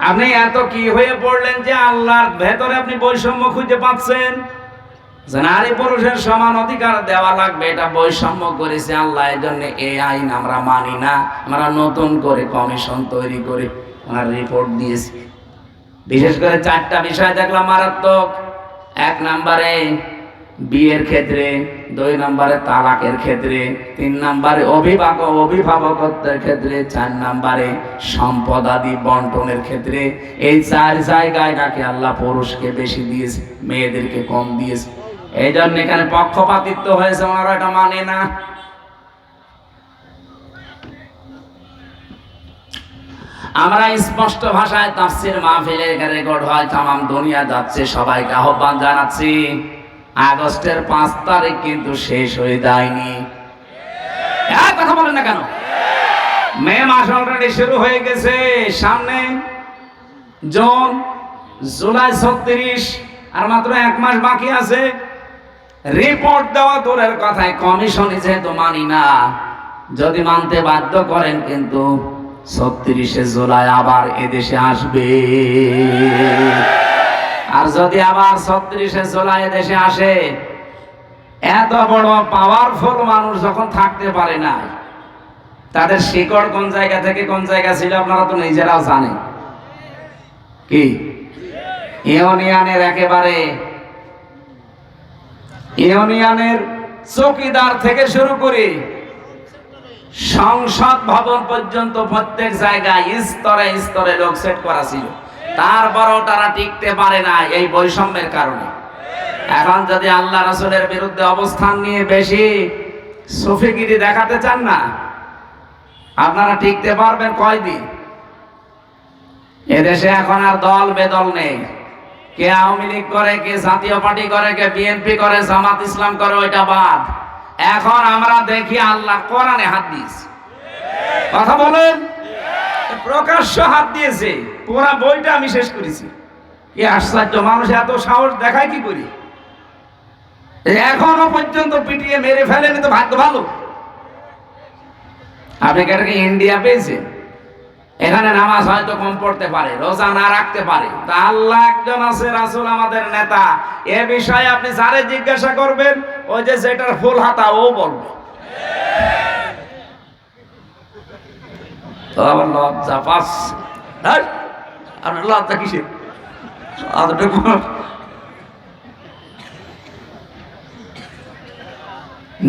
আপনি এত কি হয়ে পড়লেন যে আল্লাহর ভেতরে আপনি বৈষম্য খুঁজে পাচ্ছেন? যে নারী পুরুষের সমান অধিকার দেওয়া লাগবে, এটা বৈষম্য করেছে আল্লাহ, এই জন্য এই আইন আমরা মানি না। আমরা নতুন করে কমিশন তৈরি করে ওনার রিপোর্ট দিয়েছি। বিশেষ করে 4টা বিষয় দেখলাম মারাত্মক। 1 নম্বরে বিয়ের ক্ষেত্রে, 2 নম্বরে তালাকের ক্ষেত্রে, 3 নম্বরে অভিভাবকত্বের ক্ষেত্রে, 4 নম্বরে সম্পদাদি বন্টনের ক্ষেত্রে। এই 4 জায়গায় নাকি আল্লাহ পুরুষকে বেশি দিয়েছে, মেয়েদেরকে কম দিয়েছে। এই জন্য এখানে পক্ষপাতিত্ব হয়েছে, ওনারা এটা মানে না। আমরা স্পষ্ট ভাষায় তাফসীর মাহফিলে রেকর্ড হয়, তামাম দুনিয়া যাচ্ছে, সবাইকে আহ্বান জানাচ্ছি, আগস্টের 5 তারিখ কিন্তু শেষ হয়ে যায়নি। কথা বলেন না কেন? মে মাস অলরেডি শুরু হয়ে গেছে, সামনে জুন, জুলাই 36, আর মাত্র 1 মাস বাকি আছে। রিপোর্ট দেওয়া দূরের কথায়, কমিশনে যেহেতু মানি না, যদি মানতে বাধ্য করেন কিন্তু 36শে জুলাই আবার এদেশে আসবে। আর যদি আবার 36শে জুলাই এদেশে আসে, এত বড় পাওয়ারফুল মানুষ যখন থাকতে পারে না, তাদের শিকড় কোন জায়গা থেকে কোন জায়গা ছিল আপনারা তো নিজেরাও জানেন। কি ইউনিয়নের একেবারে ইউনিয়নের চৌকিদার থেকে শুরু করে সংসদ ভবন পর্যন্ত প্রত্যেক জায়গায় স্তরে স্তরে লোক সেট করা ছিল, তারপরও তারা টিকতে পারে না এই বৈষম্যের কারণে। এখন যদি আল্লাহ রাসূলের বিরুদ্ধে অবস্থান নিয়ে বেশি সুফিগিরি দেখাতে চান না, আপনারা টিকতে পারবেন কয়দিন? এদেশে এখন আর দল বেদল নেই। কে আওয়ামী লীগ করে, কে জাতীয় পার্টি করে, কে বিএনপি করে, জামাত ইসলাম করে, ওইটা বাদ। এখন আমরা দেখি আল্লাহ কোরআনে হাত দিয়েছে। কথা বলেন, প্রকাশ্য হাত দিয়েছে। পুরো বইটা আমি শেষ করেছি। কি আশ্চর্য, মানুষ এত সাহস দেখায় কি করি? এখনো পর্যন্ত পিটিয়ে মেরে ফেলেনি তো ভাগ্য ভালো। আপনি কি ইন্ডিয়া পেয়েছেন? এখানে নামাজ হয়তো কম পড়তে পারে, রোজা না রাখতে পারে, তা আল্লাহ একজন আছে, রাসূল আমাদের নেতা। এ বিষয়ে আপনি যারে জিজ্ঞাসা করবেন, ওই যে যেটার ফুল হাতা ও বলবে। তো আবার লজ্জা পাচ্ছে, আর লজ্জা কিসের?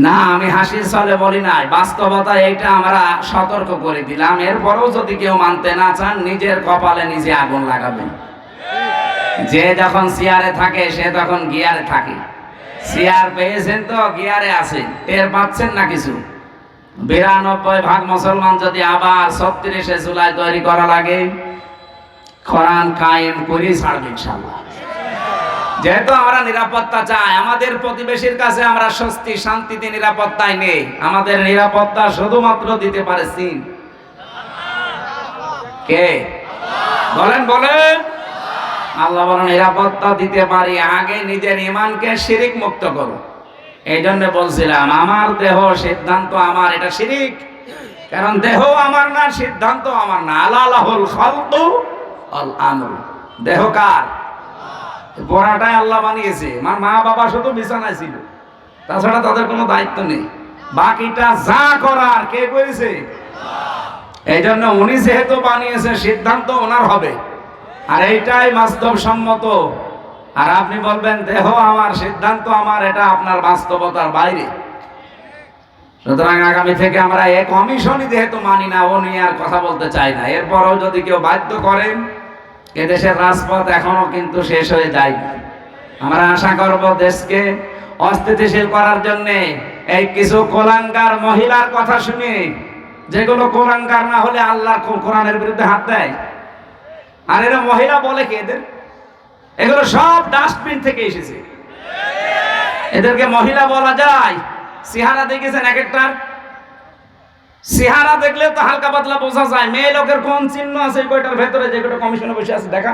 না, আমি হাসির ছলে বলি নাই, বাস্তবতা এইটা আমরা সতর্ক করে দিলাম। এরপরেও যদি কেউ মানতে না চান, নিজের কপালে নিজে আগুন লাগাবেন। যে যখন চেয়ারে থাকে সে তখন গিয়ারে থাকে। চেয়ার পেয়েছেন তো গিয়ারে আছেন, টের পাচ্ছেন না কিছু। 92% মুসলমান যদি আবার 36শে জুলাই তৈরি করা লাগে, কোরআন কায়েম করে ছাড়বে ইনশাআল্লাহ। যেহেতু আমরা নিরাপত্তা চাই, আমাদের প্রতিবেশীর কাছে আমরা স্বস্তি শান্তিতে নিরাপত্তায় নেই। আমাদের নিরাপত্তা শুধুমাত্র দিতে পারে চীন। কে বলেন? বলেন আল্লাহ বলেন নিরাপত্তা দিতে পারি, আগে নিজের ঈমানকে শিরিক মুক্ত করো। এই জন্য বলছিলাম আমার দেহ সিদ্ধান্ত আমার, এটা শিরিক। কারণ দেহ আমার না, সিদ্ধান্ত আমার না। আলালাহুল খালকু ওয়াল আমরু। দেহ কার? পোড়াটাই আল্লাহ বানিয়েছে। আমার মা বাবা শুধু বিছানায় ছিল, তাছাড়া তাদের কোনো দায়িত্ব নেই। বাকিটা যা করার কে করেছে? এই জন্য উনি যেহেতু বানিয়েছে, সিদ্ধান্ত ওনার হবে, আর এইটাই বাস্তবসম্মত। আর আপনি বলবেন দেহ আমার, সিদ্ধান্ত আমার, এটা আপনার বাস্তবতার বাইরে। সুতরাং আগামী থেকে আমরা এই কমিশনই যেহেতু মানি না, ও নিয়ে আর কথা বলতে চাই না। এরপরও যদি কেউ বাধ্য করেন, এদেশের রাজপথ এখনো কিন্তু শেষ হয়ে যায়। আমরা আশা করব দেশকে অস্থিতিশীল করার জন্য এই কিছু কোলাঙ্গার মহিলার কথা শুনে, যেগুলো কোলাঙ্গার না হলে আল্লাহর কোরআনের বিরুদ্ধে হাত দেয়। আর এরা মহিলা বলে কি এদের? এগুলো সব ডাস্টবিন থেকে এসেছে। এদেরকে মহিলা বলা যায়? চেহারা দেখেছেন এক একটার? চেহারা দেখলে তো হালকা পাতলা বোঝা যায় মেয়ে লোকের কোন চিহ্ন আছে কয়টার ভেতরে, যে কয়টা কমিশনে বসে আছে। দেখা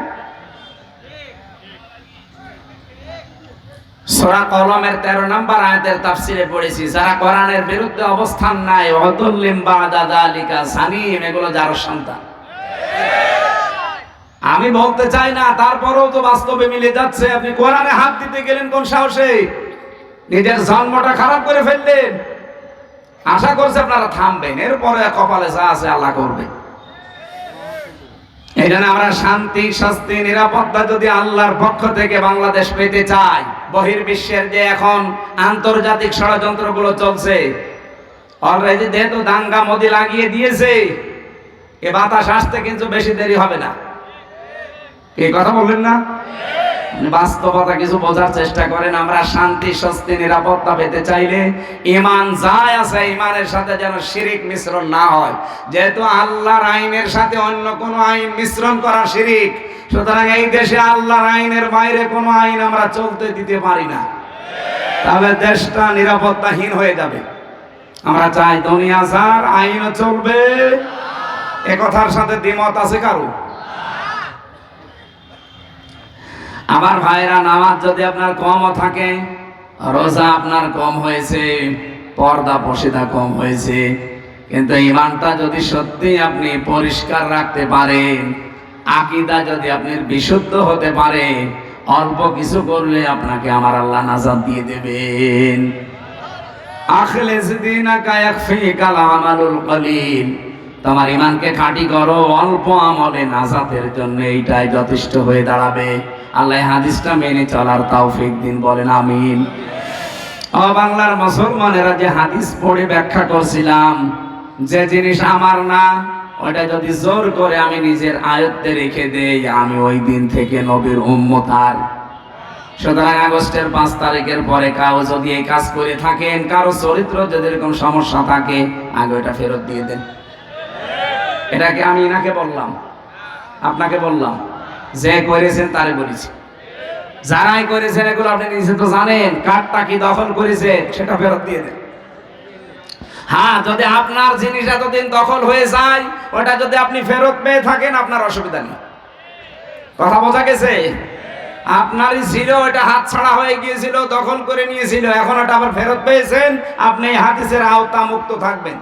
সূরা কলমের 13 নম্বর আয়াতের তাফসিরে পড়েছি, যারা কোরআনের বিরুদ্ধে অবস্থান নেয় ওয়াদুল্লিম বাদা যালিকা সানিম, এগুলো যার সন্তান। আমি বলতে চাই না, তারপরেও তো বাস্তবে মিলে যাচ্ছে। আপনি কোরআনে হাত দিতে গেলেন কোন সাহসে? নিজের জন্মটা খারাপ করে ফেললেন। আশা করছি আপনারা থামবেন, এরপরে কপালে যা আছে আল্লাহ করবে। এই জন্য আমরা শান্তি, স্বস্তি, নিরাপত্তা যদি আল্লাহর পক্ষ থেকে বাংলাদেশ পেতে চাই, বহির্বিশ্বের যে এখন আন্তর্জাতিক ষড়যন্ত্রগুলো চলছে, অলরেডি যেহেতু দাঙ্গা মোদি লাগিয়ে দিয়েছে, এ বাতাস আসতে কিন্তু বেশি দেরি হবে না। এই কথা বললেন না? বাস্তবতা কিছু বোঝার চেষ্টা করেন। আমরা শান্তি, স্বস্তি, নিরাপত্তা পেতে চাইলে ঈমান যায় আছে, ঈমানের সাথে যেন শিরিক মিশ্রণ না হয়। যেহেতু আল্লাহর আইনের সাথে অন্য কোনো আইন মিশ্রণ করা শিরিক, সুতরাং এই দেশে আল্লাহর আইনের বাইরে কোনো আইন আমরা চলতে দিতে পারি না, তাহলে দেশটা নিরাপত্তাহীন হয়ে যাবে। আমরা চাই দুনিয়া যার, আইনও চলবে। এ কথার সাথে দ্বিমত আছে কারো? আমার ভাইরা, নামাজ যদি আপনার কমও থাকে, রোজা আপনার কম হয়েছে, পর্দা পশিদা কম হয়েছে, কিন্তু ঈমানটা যদি সত্যি আপনি পরিষ্কার রাখতে পারেন, আকীদা যদি আপনি বিশুদ্ধ হতে পারে, অল্প কিছু করলে আপনাকে আমার আল্লাহ নাজাত দিয়ে দেবেন। আখলিস দীনাকা ইয়াকফিকাল আমালুল কলিল, তোমার ঈমানকে খাঁটি করো, অল্প আমলে নাজাতের জন্য এইটাই যথেষ্ট হয়ে দাঁড়াবে। আল্লাহ হাদিসটা মেনে চলার তৌফিক দিন, বলেন আমিন। ও বাংলার মুসলমানেরা, যে হাদিস পড়ে ব্যাখ্যা করছিলাম, যে জিনিস আমার না, ওটা যদি জোর করে আমি নিজের আয়ত্তে রেখে দেই, আমি ওই দিন থেকে নবীর উম্মত আর। সুতরাং আগস্টের 5 তারিখের পরে কাউ যদি এই কাজ করে থাকেন, কারো চরিত্র যদি এরকম সমস্যা থাকে, আগে ওটা ফেরত দিয়ে দেন। এটাকে আমি এনাকে বললাম, আপনাকে বললাম, যে করেছেন তারে বলেছি। যারাই করেছেন এগুলো আপনি নিজে তো জানেন, কারটা কি দখল করেছে সেটা ফেরত দিয়ে দেন। হ্যাঁ, যদি আপনার জিনিস এতদিন দখল হয়ে যায়, ওটা যদি আপনি ফেরত পেয়ে থাকেন, আপনার অসুবিধা নেই। কথা বোঝা গেছে? আপনারই ছিল, ওটা হাত ছাড়া হয়ে গিয়েছিল, দখল করে নিয়েছিল, এখন ওটা আবার ফেরত পেয়েছেন, আপনি হাদিসের আওতা মুক্ত থাকবেন।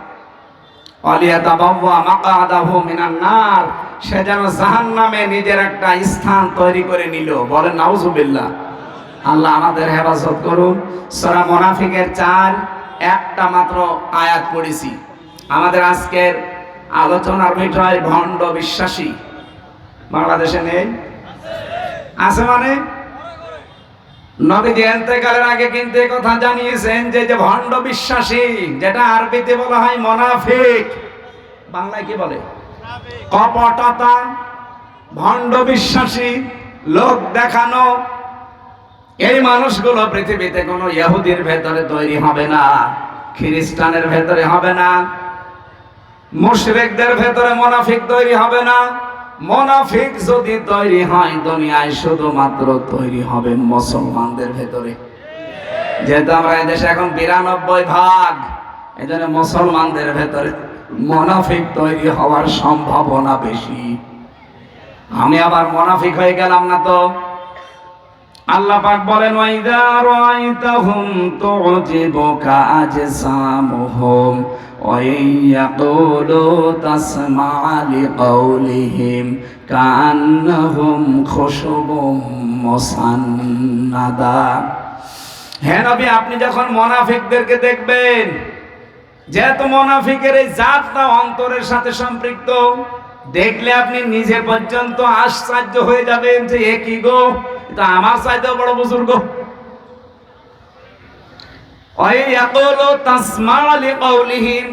সে যেন জাহান্নামে নিজের একটা স্থান তৈরি করে নিল, বলেন নাউজুবিল্লাহ। আল্লাহ আমাদের হেফাজত করুন। সূরা মুনাফিকের 4 একটা মাত্র আয়াত পড়েছি। আমাদের আজকের আলোচনার বিষয় ভণ্ড বিশ্বাসী। বাংলাদেশে নেই? আছে মানে? নবীজি ইন্তেকালের আগে কিন্তু এই কথা জানিয়েছেন যে ভণ্ড বিশ্বাসী, যেটা আরবিতে বলা হয় মুনাফিক, বাংলায় কি বলে? কপটতা, ভণ্ড বিশ্বাসী, লোক দেখানো, এই মানুষগুলো পৃথিবীতে কোনো ইহুদির ভেতরে তৈরি হবে না, খ্রিস্টানের ভেতরে হবে না, মুশরিকদের ভেতরে মুনাফিক তৈরি হবে না। মুনাফিক যদি তৈরি হয় দুনিয়ায়, শুধুমাত্র তৈরি হবে মুসলমানদের ভেতরে। যেহেতু আমরা এদেশে এখন 92 ভাগ, এই জন্য মুসলমানদের ভেতরে মুনাফিক তৈরি হওয়ার সম্ভাবনা বেশি। আমি আবার মুনাফিক হয়ে গেলাম না তো? আল্লাহ পাক বলেন, ওয়াইদা রাআইতাহুম তু'জিবুকা আজসামুহুম ওয়া ইয়াকুলু তাসমা'ু লিকাউলিহিম কান্নাহুম খুশুবুম মুসান্নাদা। হে নবী, আপনি যখন মুনাফিকদেরকে দেখবেন, যেহেতু মুনাফিকের এই জাতটা অন্তরের সাথে সম্পৃক্ত, দেখলে আপনি নিজে পর্যন্ত আশ্চর্য হয়ে যাবেন যে এ কি গো, এটা আমার চাইতেও বড় বুজুর্গ।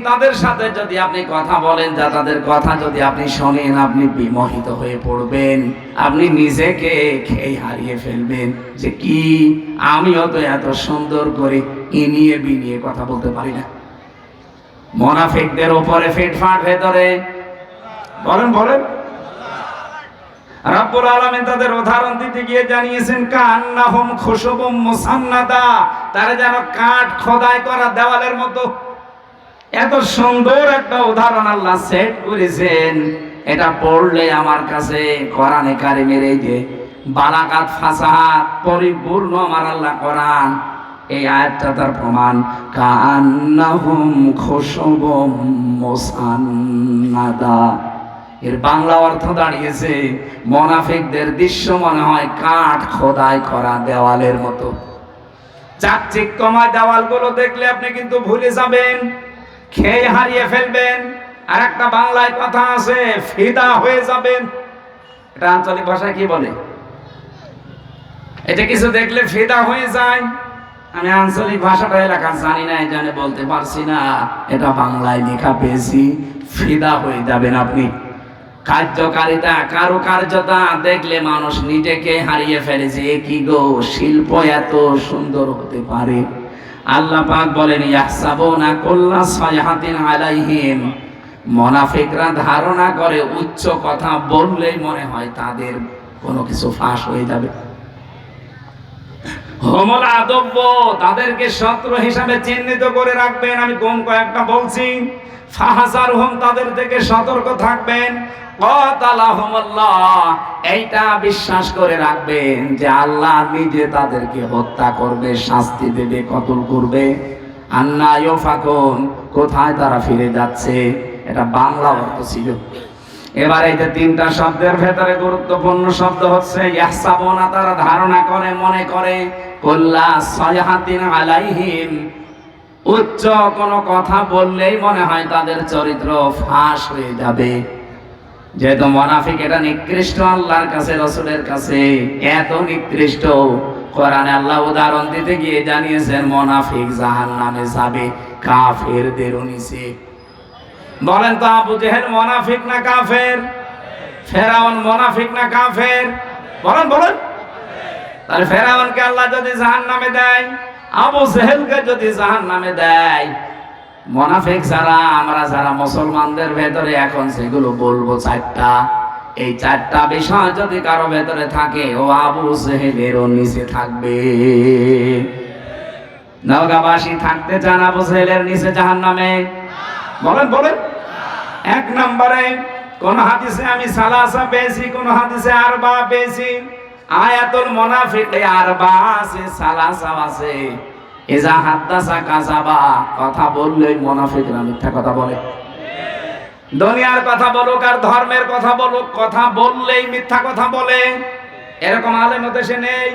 তাদের সাথে যদি আপনি কথা বলেন, যা তাদের কথা যদি আপনি শোনেন, আপনি বিমোহিত হয়ে পড়বেন, আপনি নিজেকে খেয়ে হারিয়ে ফেলবেন যে কি আমিও তো এত সুন্দর করে ইনিয়ে বিনিয়ে কথা বলতে পারি না। মুনাফিকদের উপরে ফিটফাট ভেতরে বলেন বলেন। রব্বুল আলামিন তাদের উদাহরণ দিতে গিয়ে জানিয়েছেন কান্নাহুম খুশুবুম মুসান্নাদা, তারা যেন কাঠ খোদাই করা দেওয়ালের মতো। এত সুন্দর একটা উদাহরণ আল্লাহ সেট করেছেন, এটা পড়লে আমার কাছে কোরআনে কারিমের এই যে বালাগাত ফাসাহাত পরিপূর্ণ আমার আল্লাহ কোরআন, এই আয়াতটা তার প্রমাণ। কান্নাহুম খুশুবুম মুসান্নাদা, এর বাংলা অর্থ দাঁড়িয়েছে মুনাফিকদের দৃশ্য মনে হয় কাঠ খোদাই করা দেওয়ালের মতো। চাকচিক্যময় দেওয়ালগুলো দেখলে আপনি কিন্তু ভুলে যাবেন, খেয়ে হারিয়ে ফেলবেন। আর একটা বাংলায় কথা আছে, ফিদা হয়ে যাবেন। এটা আঞ্চলিক ভাষায় কি বলে? এটা কিছু দেখলে ফিদা হয়ে যায়। আমি আঞ্চলিক ভাষাটা এলাকা জানি না, এই জন্য বলতে পারছি না। এটা বাংলায় লেখা পেয়েছি, ফিদা হয়ে যাবেন আপনি। কার্যকারিতা, কারুকার্যতা দেখলে মানুষ নিজেকে হারিয়ে ফেলেছে। কি গো, শিল্প এত সুন্দর হতে পারে? আল্লাহ পাক বলেন ইয়াহসাবুনা কুল্লা সাইহাতিন আলাইহিম, মুনাফিকরা ধারণা করে উচ্চ কথা বললেই মনে হয় তাদের কোনো কিছু ফাঁস হয়ে যাবে। হুমুল আদব্য, তাদেরকে শত্রু হিসাবে চিহ্নিত করে রাখবেন। আমি কোন কয়েকটা বলছি। ফাহাজারহুম, তাদের থেকে সতর্ক থাকবেন। ক্বাতালাহুমুল্লাহ, এইটা বিশ্বাস করে রাখবেন যে আল্লাহ নিজে তাদেরকে হত্যা করবে, শাস্তি দেবে, কতল করবে। আন্না ইউফাকুন, কোথায় তারা ফিরে যাচ্ছে? এটা বাংলা অর্থ ছিল। এবার এই যে তিনটা শব্দের ভেতরে গুরুত্বপূর্ণ শব্দ হচ্ছে ইয়াহসাবুনা, তারা ধারণা করে, মনে করে। কুল্লা সাইহাতিন আলাইহিম, উচ্চ কোনো কথা বললেই মনে হয় তাদের চরিত্র ফাঁস হয়ে যাবে। যেহেতু মুনাফিক এটা নিকৃষ্ট আল্লাহর কাছে, রাসূলের কাছে এত নিকৃষ্ট, কোরআনে আল্লাহ উদাহরণ দিতে গিয়ে জানিয়েছেন মুনাফিক জাহান্নামে যাবে কাফেরদের নিচে। বলেন তো, আবু জেহেল মুনাফিক না কাফের? ফেরাউন মুনাফিক না কাফের? বলেন বলেন। তাহলে ফেরাউনকে আল্লাহ যদি জাহান্নামে দেয়, আবু জেহেলকে যদি জাহান্নামে দেয়, মুনাফিক যারা আমরা যারা মুসলমানদের ভেতরে এখন সেগুলো বলবো চারটা, এই চারটা বিষয় যদি কারো ভেতরে থাকে, ও আবু জেহেলেরও নিচে থাকবে। নওগাঁবাসী থাকতে চান আবু জেহেলের নিচে জাহান্নামে? বলেন বলেন। এক নম্বরে কোন হাদিসে আমি সালাসা পেয়েছি, কোন হাদিসে আরবা পেয়েছি। আয়াতুল মুনাফিক আরবা আছে, সালাসা আছে। এজা হাদ্দাসা কাযাবা, কথা বললেই মুনাফিকরা মিথ্যা কথা বলে। দুনিয়ার কথা বলুক আর ধর্মের কথা বলুক, কথা বললেই মিথ্যা কথা বলে। এরকম আলেম দেশে নেই?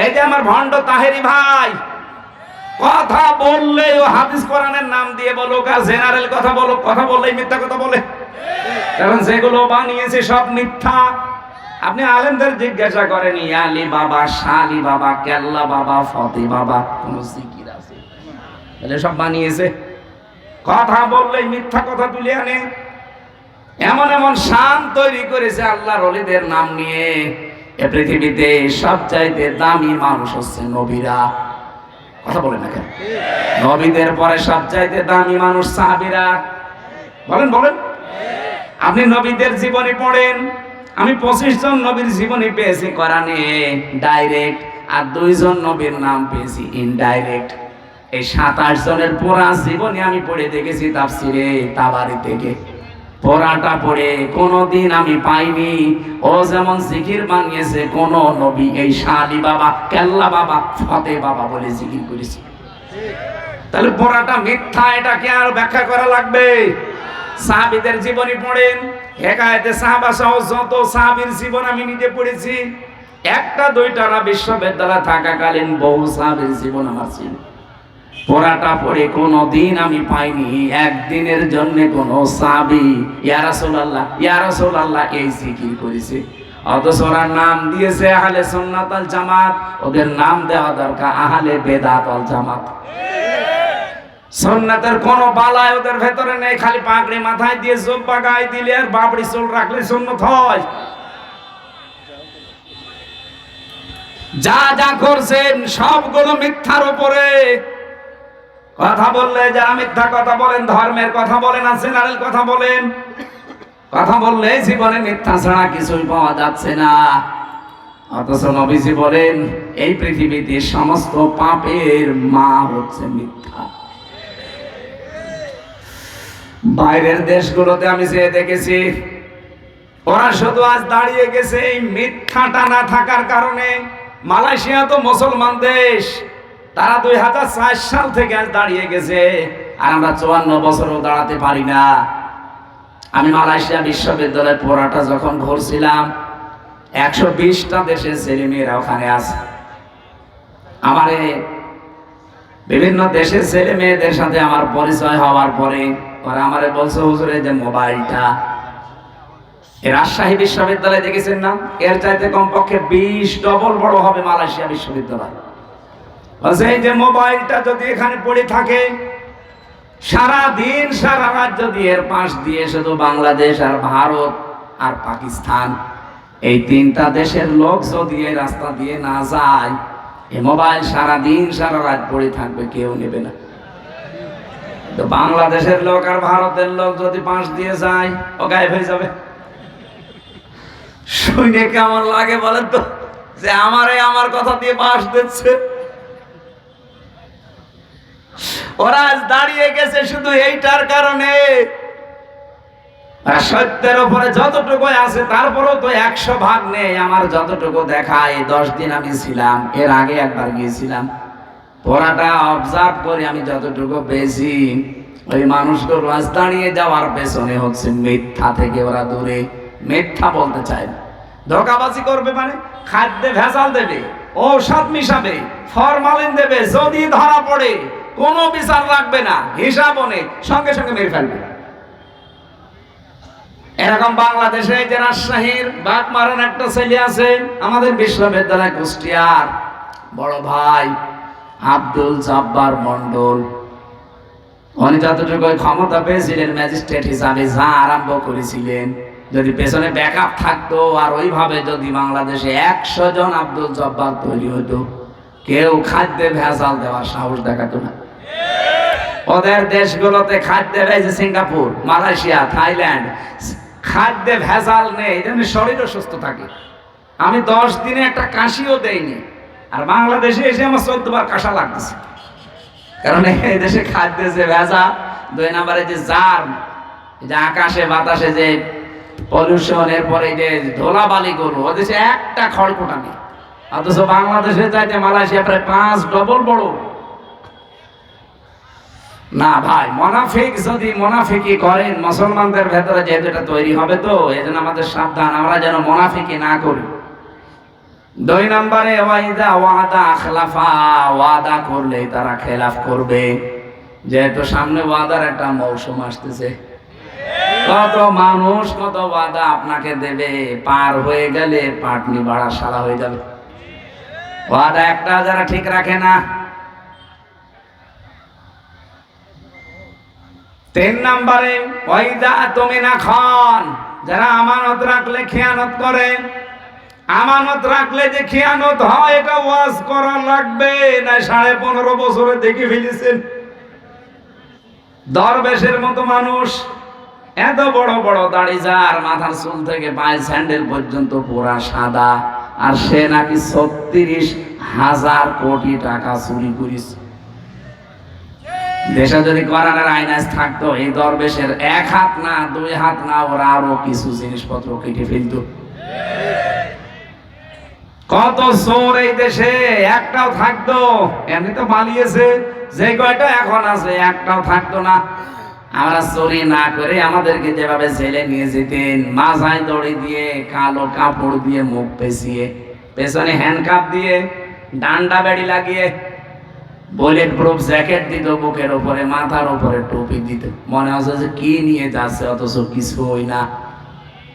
এই যে আমার ভণ্ড তাহেরি ভাই, কথা বললেই ও হাদিস কোরআনের নাম দিয়ে বলুক আর জেনারেল কথা বলুক, কথা বললেই মিথ্যা কথা বলে। কারণ যেগুলো বানিয়েছে সব মিথ্যা। আপনি আলেমদের জিজ্ঞাসা করেন, ইয়ালি বাবা, শালি বাবা, কেল্লা বাবা, ফতে বাবা, কোন জিকির আছে? তাহলে সব বানিয়েছে। কথা বললেই মিথ্যা কথা তুলে আনে। এমন এমন শান তৈরি করেছে আল্লাহর ওলিদের নাম নিয়ে। এ পৃথিবীতে সবচাইতে দামি মানুষ হচ্ছে নবীরা। কথা বলেন না কেন? নবীদের পরে সবচাইতে দামি মানুষ সাহাবীরা। বলেন বলেন। আপনি নবীদের জীবনী পড়েন। আমি 25 জন নবীর জীবনী পেয়েছি কোরআনে ডাইরেক্ট, আর 2 জন নবীর নাম পেয়েছি ইনডাইরেক্ট। এই 27 জনের পুরা জীবনী আমি পড়ে দেখেছি তাফসিরে তাবারি থেকে। পড়াটা পড়ে কোনোদিন আমি পাইনি ও যেমন জিকির বানিয়েছে কোন নবী এই শালি বাবা, কেল্লা বাবা, ফতে বাবা বলে জিকির করেছে। তাহলে পড়াটা মিথ্যা, এটাকে আর ব্যাখ্যা করা লাগবে? সাহাবীদের জীবনী পড়েন, হেকায়েতে সাহাবা সহ যত সাহাবীর জীবন আমি নিজে পড়েছি। একটা দুইটা না, বিশ্ববিদ্যালয়ে থাকাকালীন বহু সাহাবীর জীবন আমার ছিল। পড়াটা পড়ে কোনোদিন আমি পাইনি একদিনের জন্য কোন সাহাবী ইয়া রাসূলুল্লাহ, ইয়া রাসূলুল্লাহ এই জিকির করেছে। অথচ ওরা নাম দিয়েছে আহলে সুন্নাত ওয়াল জামাত, ওদের নাম দেওয়া দরকার আহলে বেদাত ওয়াল জামাত। সুন্নাতের কোন বালাই ওদের ভেতরে নেই, খালি পাগড়ি মাথায় দিয়ে জুব্বা গায়ে দিলে আর বাবড়ি চুল রাখলে সুন্নত হয়। যা যা করছেন সবগুলো মিথ্যার উপরে। কথা বললে যারা মিথ্যা কথা বলেন, ধর্মের কথা বলেন, জেনারেল কথা বলেন, কথা বললে জীবনে মিথ্যা ছাড়া কিছুই পাওয়া যাচ্ছে না। অথচ নবীজি বলেন এই পৃথিবীতে সমস্ত পাপের মা হচ্ছে মিথ্যা। বাইরের দেশগুলোতে আমি যে দেখেছি, ওরা শুধু আজ দাঁড়িয়ে গেছে এই মিথ্যাটা না থাকার কারণে। মালয়েশিয়া তো মুসলমান দেশ, তারা 2004 সাল থেকে আজ দাঁড়িয়ে গেছে, আর আমরা 54 বছরও দাঁড়াতে পারি না। আমি মালয়েশিয়া বিশ্ববিদ্যালয়ে পড়াটা যখন ঘুরছিলাম, 120টা দেশের ছেলেমেয়েরা ওখানে আছে। আমার বিভিন্ন দেশের ছেলে মেয়েদের সাথে আমার পরিচয় হওয়ার পরে ওরা আমারে বলছে, হুজুর এই যে মোবাইলটা, এই রাজশাহী বিশ্ববিদ্যালয়ে দেখেছেন না, এর চাইতে কমপক্ষে 20 ডবল বড় হবে মালয়েশিয়া বিশ্ববিদ্যালয়। বলছে এই যে মোবাইলটা যদি এখানে পড়ে থাকে, সারা দিন সারা রাত যদি এর পাশ দিয়ে শুধু বাংলাদেশ আর ভারত আর পাকিস্তান এই 3টা দেশের লোক যদি এই রাস্তা দিয়ে না যায়, এই মোবাইল সারা দিন সারা রাত পড়ে থাকবে, কেউ নেবে না। তো বাংলাদেশের লোক আর ভারতের লোক যদি পাশ দিয়ে যায়, ও গায়েব হয়ে যাবে। শুনে কেমন লাগে বলেন তো, যে আমার কথা দিয়ে পাশ দিচ্ছে। ওরা আজ দাঁড়িয়ে গেছে শুধু এইটার কারণে। সত্যের উপরে যতটুকু আছে তারপরেও তো 100 ভাগ নেই। আমার যতটুকু দেখায়, 10 দিন আমি ছিলাম, এর আগে একবার গিয়েছিলাম, পড়াটা অবজার্ভ করে আমি যতটুকু পেয়েছি, ওই মানুষগুলো আজ দাঁড়িয়ে যাওয়ার পেছনে হচ্ছে মিথ্যা থেকে ওরা দূরে। মিথ্যা বলতে চায় না, ধোঁকাবাজি করবে, মানে খাদ্যে ভেজাল দেবে, ঔষধ মিশাবে, ফরমালিন দেবে, যদি ধরা পড়ে কোনো বিচার রাখবে না, হিসাবও নেই, সঙ্গে সঙ্গে মেরে ফেলবে। এরকম বাংলাদেশে যে রাজশাহীর বাগমারার একটা ছেলে আছে, আমাদের বিশ্ববিদ্যালয় কুষ্টিয়ার বড় ভাই আব্দুল জব্বার মন্ডল, উনি যতটুকু ক্ষমতা পেয়েছিলেন ম্যাজিস্ট্রেট হিসাবে, যা আরম্ভ করেছিলেন, যদি পেছনে ব্যাকআপ থাকতো আর ওইভাবে যদি বাংলাদেশে 100 জন আব্দুল জব্বার তৈরি হতো, কেউ খাদ্যে ভেজাল দেওয়ার সাহস দেখাতো না। ওদের দেশগুলোতে খাদ্যে ভেজে, সিঙ্গাপুর, মালয়েশিয়া, থাইল্যান্ড, খাদ্যে ভেজাল নেই, এই জন্য শরীরও সুস্থ থাকে। আমি 10 দিনে একটা কাশিও দেইনি, আর বাংলাদেশে এসে আমার 14 বার কাশা লাগতেছে। কারণ এই দেশে খাদ্যে যে ভেজাল, 2 নম্বরে যে জার্ম, যে আকাশে বাতাসে যে পলিউশন, এরপরে যে ধুলাবালি গরু, ও দেশে একটা খড়কুটা নেই। অথচ বাংলাদেশে চাইতে মালয়েশিয়া প্রায় 5 ডবল বড়। না ভাই, মুনাফিক যদি মুনাফিকি করেন, মুসলমানদের ভেতরে যেহেতু এটা তৈরি হবে, তো এই জন্য আমাদের সাবধান, আমরা যেন মুনাফিকি না করি। 2 নম্বরে ওয়াইদা ওয়াদা আখলাফা, ওয়াদা করলে তারা খেলাফ করবে। যেহেতু সামনে ওয়াদার একটা মৌসুম আসতেছে, কত মানুষ কত ওয়াদা আপনাকে দেবে, পার হয়ে গেলে পাটনি বাড়া সারা হয়ে যাবে। ওয়াদা একটা যারা ঠিক রাখে না। 3 নম্বরে ওয়াইদা তুমিনা খান, যারা আমানত রাখলে খেয়ানত করে। আমানত রাখলে যে খেয়ানত হয়, এটা ওয়াজ করা লাগবে না। 15.5 বছরে দেখে ফেলেছেন দরবেশের মতো মানুষ, এত বড় বড় দাড়ি, যার মাথার চুল থেকে পায়ের স্যান্ডেল পর্যন্ত পুরা সাদা, আর সে নাকি 36,000 কোটি টাকা চুরি করেছে। দেশে যদি কোরআনের আইনাজ থাকতো, এই দরবেশের 1 হাত না 2 হাত না, ওরা আরো কিছু জিনিসপত্র কেটে ফেলত। কত চোর এই দেশে, একটাও থাকতো, এমনি তো পালিয়েছে, যে কয়টা এখন আছে একটাও থাকতো না। আমরা চুরি না করে আমাদেরকে যেভাবে জেলে নিয়ে যেতেন, মাথায় দড়ি দিয়ে, কালো কাপড় দিয়ে মুখ পেঁচিয়ে, পেছনে হ্যান্ডকাপ দিয়ে, ডান্ডা বেড়ি লাগিয়ে, বুলেট প্রুফ জ্যাকেট দিত বুকের উপরে, মাথার উপরে টুপি দিত, মনে হচ্ছে যে কি নিয়ে যাচ্ছে, অথচ কিছুই না।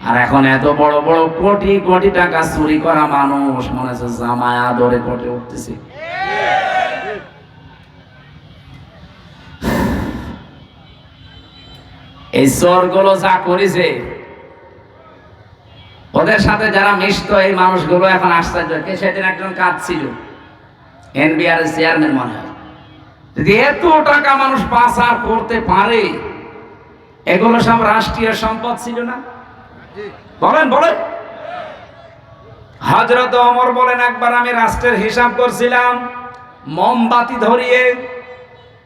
আর এখন এত বড় বড় কোটি কোটি টাকা চুরি করা মানুষ, মনে হচ্ছে জামায় আদরে কোটে উঠতেছে। এই চোরগুলো যা করেছে, ওদের সাথে যারা মিশত এই মানুষগুলো এখন আশ্চর্য। সেদিন একজন কাজ ছিল, এনবিআর চেয়ারম্যান মনে হয়, যদি এত টাকা মানুষ পাচার করতে পারে, এগুলো সব রাষ্ট্রীয় সম্পদ ছিল না? বলেন বলেন। হযরত ওমর বলেন, একবার আমি রাষ্ট্রের হিসাব করছিলাম, মোমবাতি ধরিয়ে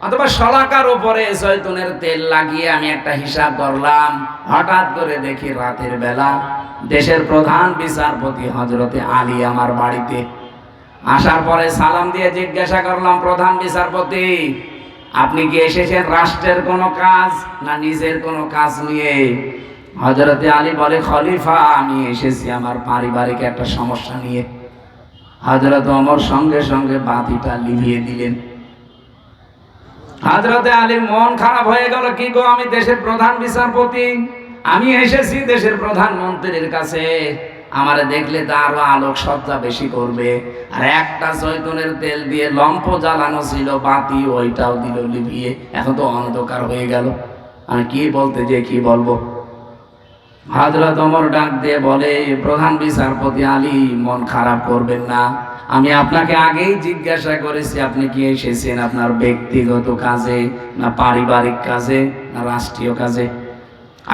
অথবা শলাকার উপরে জয়তুনের তেল লাগিয়ে আমি একটা হিসাব করলাম। হঠাৎ করে দেখি রাতের বেলা দেশের প্রধান বিচারপতি হযরতে আলী আমার বাড়িতে আসার পরে সালাম দিয়ে জিজ্ঞাসা করলাম, প্রধান বিচারপতি, আপনি কি এসেছেন রাষ্ট্রের কোনো কাজ না নিজের কোনো কাজ নিয়ে? হযরতে আলী বলে, খলিফা, আমি এসেছি আমার পারিবারিক একটা সমস্যা নিয়ে। হযরত ওমর সঙ্গে সঙ্গে বাতিটা লিভিয়ে দিলেন। হযরতে আলীর মন খারাপ হয়ে গেল, কি গো, আমি দেশের প্রধান বিচারপতি, আমি এসেছি দেশের প্রধানমন্ত্রীর কাছে, আমারে দেখলে তো আরো আলোক সজ্জা বেশি করবে। আর একটা জয়তুনের তেল দিয়ে লম্প জ্বালানো ছিল, বাতি ওইটাও দিল লিভিয়ে, এখন তো অন্ধকার হয়ে গেল, আমি কি বলতে যে কি বলবো। হযরত ওমর ডাক দিয়ে বলে, প্রধান বিচারপতি আলী, মন খারাপ করবেন না, আমি আপনাকে আগেই জিজ্ঞাসা করেছি আপনি কি এসেছেন আপনার ব্যক্তিগত কাজে না পারিবারিক কাজে না রাষ্ট্রীয় কাজে?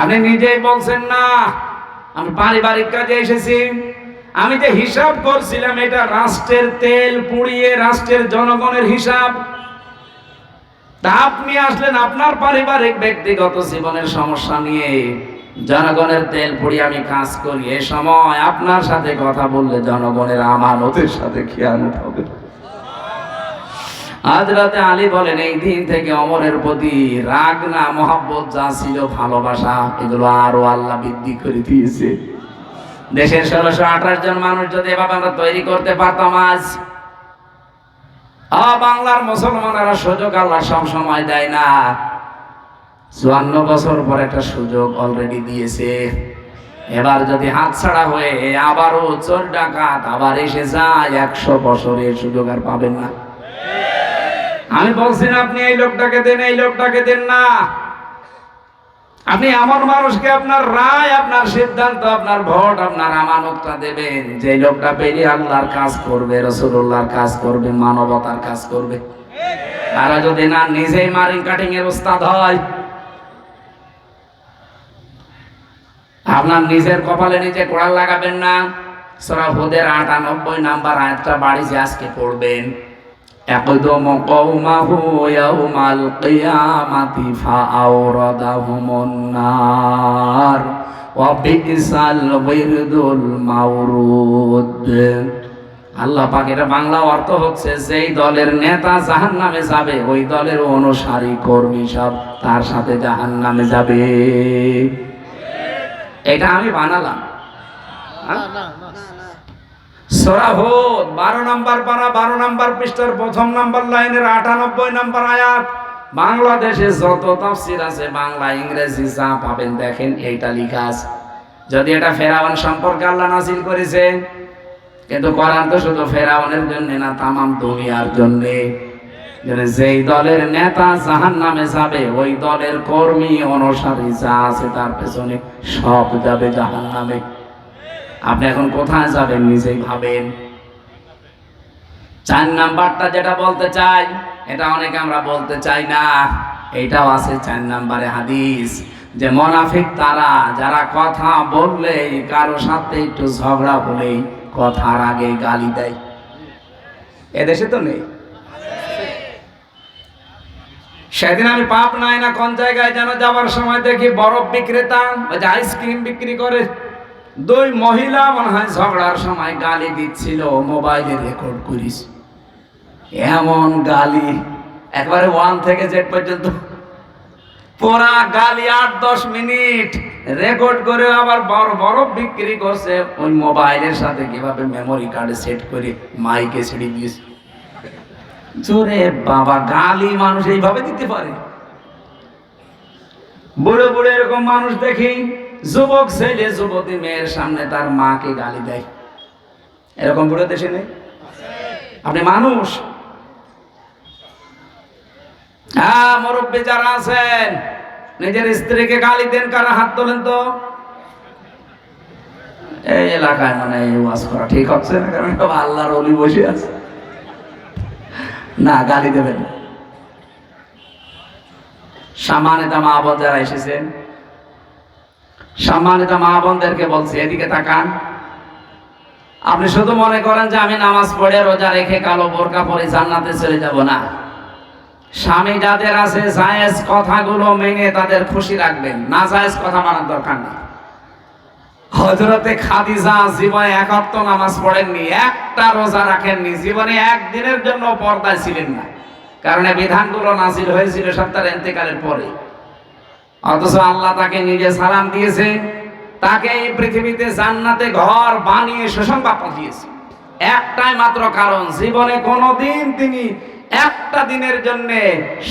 আপনি নিজেই বলছেন না আমি পারিবারিক কাজে এসেছি। আমি যে হিসাব করছিলাম এটা রাষ্ট্রের তেল পুড়িয়ে রাষ্ট্রের জনগণের হিসাব। তা আপনি আসলেন আপনার পারিবারিক ব্যক্তিগত জীবনের সমস্যা নিয়ে। জনগণের তেল পুড়িয়ে আমি কাজ করি, এ সময় আপনার সাথে কথা বললে জনগণের আমানতের সাথে খেয়ানত হবে। হযরতে আলী বলেন, এই দিন থেকে ওমরের প্রতি রাগ না মহব্বত যা ছিল, ভালোবাসা, এগুলো আরো আল্লাহ বৃদ্ধি করে দিয়েছে। দেশের 1628 জন মানুষ যদি এভাবে আমরা তৈরি করতে পারতাম, আজ বাংলার মুসলমানেরা সুযোগ আল্লাহ সব সময় দেয় না, 54 বছর পর একটা সুযোগ অলরেডি দিয়েছে। এবার যদি হাতছাড়া হয়ে আবারও চোর ডাকাত আবার এসে যায়, 100 বছরের সুযোগ আর পাবেন না। আমি বলছি না আপনি এই লোকটাকে দেন, এই লোকটাকে দেন না, আপনি এমন মানুষকে আপনার রায়, আপনার সিদ্ধান্ত, আপনার ভোট, আপনার আমানতটা দেবেন যে লোকটা পেরিয়ে আল্লাহর কাজ করবে, রাসূলুল্লাহর কাজ করবে, মানবতার কাজ করবে। আর যদি না নিজেই মারিং কাটিং এর ওস্তাদ হয়, আপনার নিজের কপালে নিজে কোড়াল লাগাবেন না। সূরা হুদের 98 নাম্বার আয়াতটা বাড়িতে আজকে পড়বেন। ইয়াকদুমু কওমাহু ইয়াউমাল কিয়ামাতি ফাআওরাদাহুমুন নার ওয়া বিসাল ওয়িরদুল মাওরুদ। আল্লাহ পাক এর বাংলা অর্থ হচ্ছে, যেই দলের নেতা জাহান্নামে যাবে ওই দলের অনুসারী কর্মী সব তার সাথে জাহান্নামে যাবে। এটা আমি বানালাম। সূরা হুদ 12 নম্বর পারা 12 নম্বর পৃষ্ঠার 1 নম্বর লাইনের 98 নম্বর আয়াত। বাংলাদেশে যত তাফসীর আছে, বাংলা ইংরেজি যা পাবেন দেখেন এইটা লেখা আছে। যদি এটা ফেরাউন সম্পর্কে আল্লাহ নাযিল করেছে, কিন্তু কোরআন তো শুধু ফেরাউনের জন্য না, তামাম দুনিয়ার জন্য। যেই দলের নেতা জাহান্নামে যাবে ওই দলের কর্মী অনুসারী যা আছে তার পেছনে সব যাবে জাহান্নামে। আপনি এখন কোথায় যাবেন নিজেই ভাবেন। 4 নাম্বারটা যেটা বলতে চাই, এটা অনেকে আমরা বলতে চাই না, এইটাও আছে 4 নম্বরে হাদিস, যে মুনাফিক তারা যারা কথা বললেই, কারো সাথে একটু ঝগড়া হলেই কথার আগে গালি দেয়। এদেশে তো নেই। সেদিন আমি পাপ নাই না কোন জায়গায় যেন যাওয়ার সময় দেখি বরফ বিক্রেতা, ওই যে আইসক্রিম বিক্রি করে, 2 মহিলা মনে হয় ঝগড়ার সময় গালি দিচ্ছিল, মোবাইলে রেকর্ড করিস। এমন গালি একবারে 1 থেকে Z পর্যন্ত পুরা গালি 8-10 মিনিট রেকর্ড করে আবার বরফ বিক্রি করছে ওই মোবাইলের সাথে, কিভাবে মেমোরি কার্ডে সেট করে মাইকে ছেড়ে দিয়েছে। জোরে বাবা, গালি মানুষ এইভাবে দিতে পারে? বুড়ো বুড়ো এরকম মানুষ দেখি, যুবক ছেলে যুবতী মেয়ের সামনে তার মাকে গালি দেয়। এরকম বুড়ো দেশে নেই? আপনি মানুষ। হ্যাঁ, মুরব্বী যারা আছেন নিজের স্ত্রীকে গালি দেন, কারা হাত তোলেন তো? এই এলাকায় মানে এই ওয়াজ করা ঠিক হচ্ছে না, কারণ সব আল্লাহর ওলি বসে আছে। না, গালি দেবেন। সম্মানিত মা বোন যারা এসেছেন, সম্মানিত মা বোনদেরকে বলছি, এদিকে তাকান। আপনি শুধু মনে করেন যে আমি নামাজ পড়ে রোজা রেখে কালো বোরকা পরে জান্নাতে চলে যাব, না। স্বামী যাদের আছে জায়েজ কথাগুলো মেনে তাদের খুশি রাখবেন, না জায়েজ কথা মানার দরকার নেই। হযরতে খাদিজা জীবনে এক ওয়াক্ত নামাজ পড়েননি, একটা রোজা রাখেননি, জীবনে একদিনের জন্য পর্দায় ছিলেন না, কারণ এই বিধানগুলো নাযিল হয়েছিল সব তার ইন্তেকালের পরে। অথচ আল্লাহ তাকে নিজে সালাম দিয়েছে, তাকে এই পৃথিবীতে জান্নাতে ঘর বানিয়ে সুসংবাদ পাঠিয়েছে। একটাই মাত্র কারণ, জীবনে কোনোদিন তিনি একটা দিনের জন্য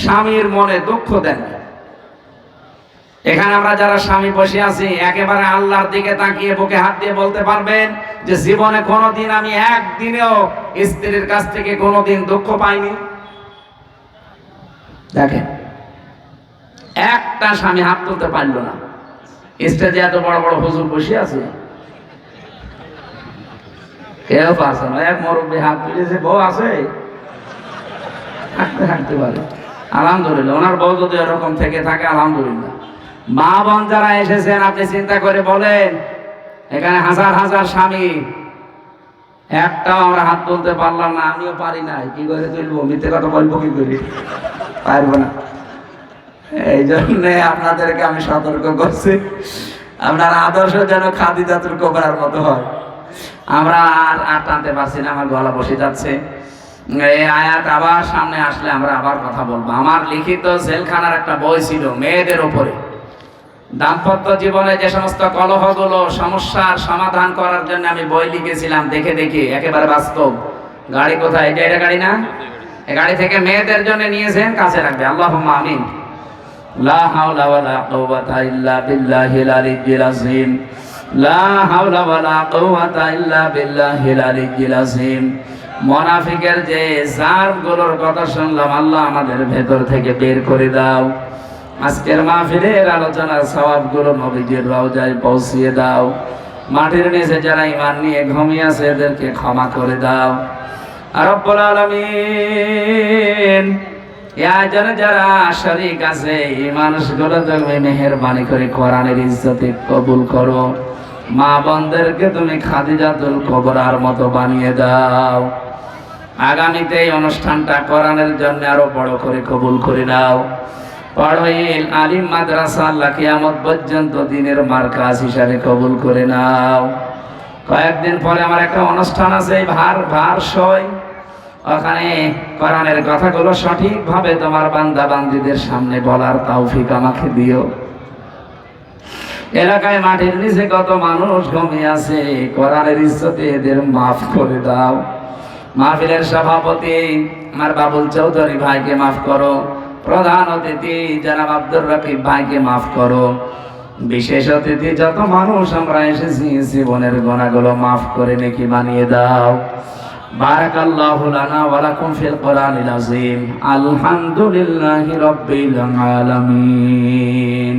স্বামীর মনে দুঃখ দেন। এখানে আমরা যারা স্বামী বসে আছি, একেবারে আল্লাহর দিকে তাকিয়ে বুকে হাত দিয়ে বলতে পারবেন যে জীবনে কোনোদিন আমি একদিনেও স্ত্রীর কাছ থেকে কোনোদিন দুঃখ পাইনি? দেখেন, একটা স্বামী হাত তুলতে পারলো না। স্টেজে এত বড় বড় হুজুর বসে আছে, কেউ পারছে না। এক মুরব্বী হাত তুলেছে, বউ আছে, হাঁটতে পারে, আলহামদুলিল্লাহ। ওনার বউ যদি এরকম থেকে থাকে, আলহামদুলিল্লাহ। মা বোন যারা এসেছেন, আপনি চিন্তা করে বলেন, এখানে হাজার হাজার স্বামী, একটাও আমরা হাত তুলতে পারলাম না। আমিও পারি নাই, কি করে তুলবো? মিথ্যে কথা বলবো কি করি? পারবো না। এই জন্যে আপনাদেরকে আমি সতর্ক করছি, আপনার আদর্শ যেন খাদিজাতুল কুবরার মতো হয়। আমরা আর টানতে পারছি না, আমার গলা বসে যাচ্ছে। এই আয়াত আবার সামনে আসলে আমরা আবার কথা বলবো। আমার লিখিত জেলখানার একটা বই ছিল মেয়েদের উপরে, দাম্পত্য জীবনে যে সমস্ত কলহগুলো, সমস্যার সমাধান করার জন্য আমি বই লিখেছিলাম, দেখে দেখে একেবারে বাস্তব। গাড়ি কোথায়? এটা গাড়ি না? এই গাড়ি থেকে মেয়েদের জন্য নিয়েছেন, কাছে রাখবে। আল্লাহুম্মা আমিন। লা হাওলা ওয়ালা কুওয়াতা ইল্লা বিল্লাহিল আলিয়্যিল আযীম। লা হাওলা ওয়ালা কুওয়াতা ইল্লা বিল্লাহিল আলিয়্যিল আযীম। মুনাফিকের যে জারগুলোর কথা শুনলাম, আল্লাহ আমাদের ভেতর থেকে বের করে দাও। আজকের মাহফিলের আলোচনার সওয়াবগুলো নবীজির রওজায় পৌঁছিয়ে দাও। মাটির নিচে যারা ঈমান নিয়ে ঘুমিয়ে আছে, এদেরকে ক্ষমা করে দাও। আর রব্বুল আলামিন, এই আয়োজনে যারা শরীক আছে, এই মানুষগুলো তুমি মেহেরবানি করে কোরআনের ইজ্জতে কবুল করো। মা বোনদেরকে তুমি খাদিজাতুল কুবরার মতো বানিয়ে দাও। আগামীতে এই অনুষ্ঠানটা কোরআনের জন্য আরো বড় করে কবুল করে দাও। পড়ইল আলিম মাদ্রাসা আল্লাহ কিয়ামত পর্যন্ত দিনের মার্কাজ হিসাবে কবুল করে নাও। কয়েকদিন পরে আমার একটা অনুষ্ঠান আছে, ভারসই, ওখানে কোরআনের কথাগুলো সঠিকভাবে তোমার বান্দা বান্দীদের সামনে বলার তৌফিক আমাকে দিও। এলাকায় মাটির নিচে কত মানুষ ঘুমিয়ে আছে, কোরআনের ইজ্জতে এদের মাফ করে দাও। মাহফিলের সভাপতি আমার বাবুল চৌধুরী ভাইকে মাফ করো। প্রধান অতিথি জনাব আব্দুর রকিব ভাইকে মাফ করো। বিশেষ অতিথি যত মানুষ আমরা এসেছি, জীবনের গুনাহগুলো মাফ করে নেকি বানিয়ে দাও। বারাকাল্লাহু লানা ওয়া লাকুম ফিল কোরআনিল আযীম। আলহামদুলিল্লাহি রাব্বিল আলামিন।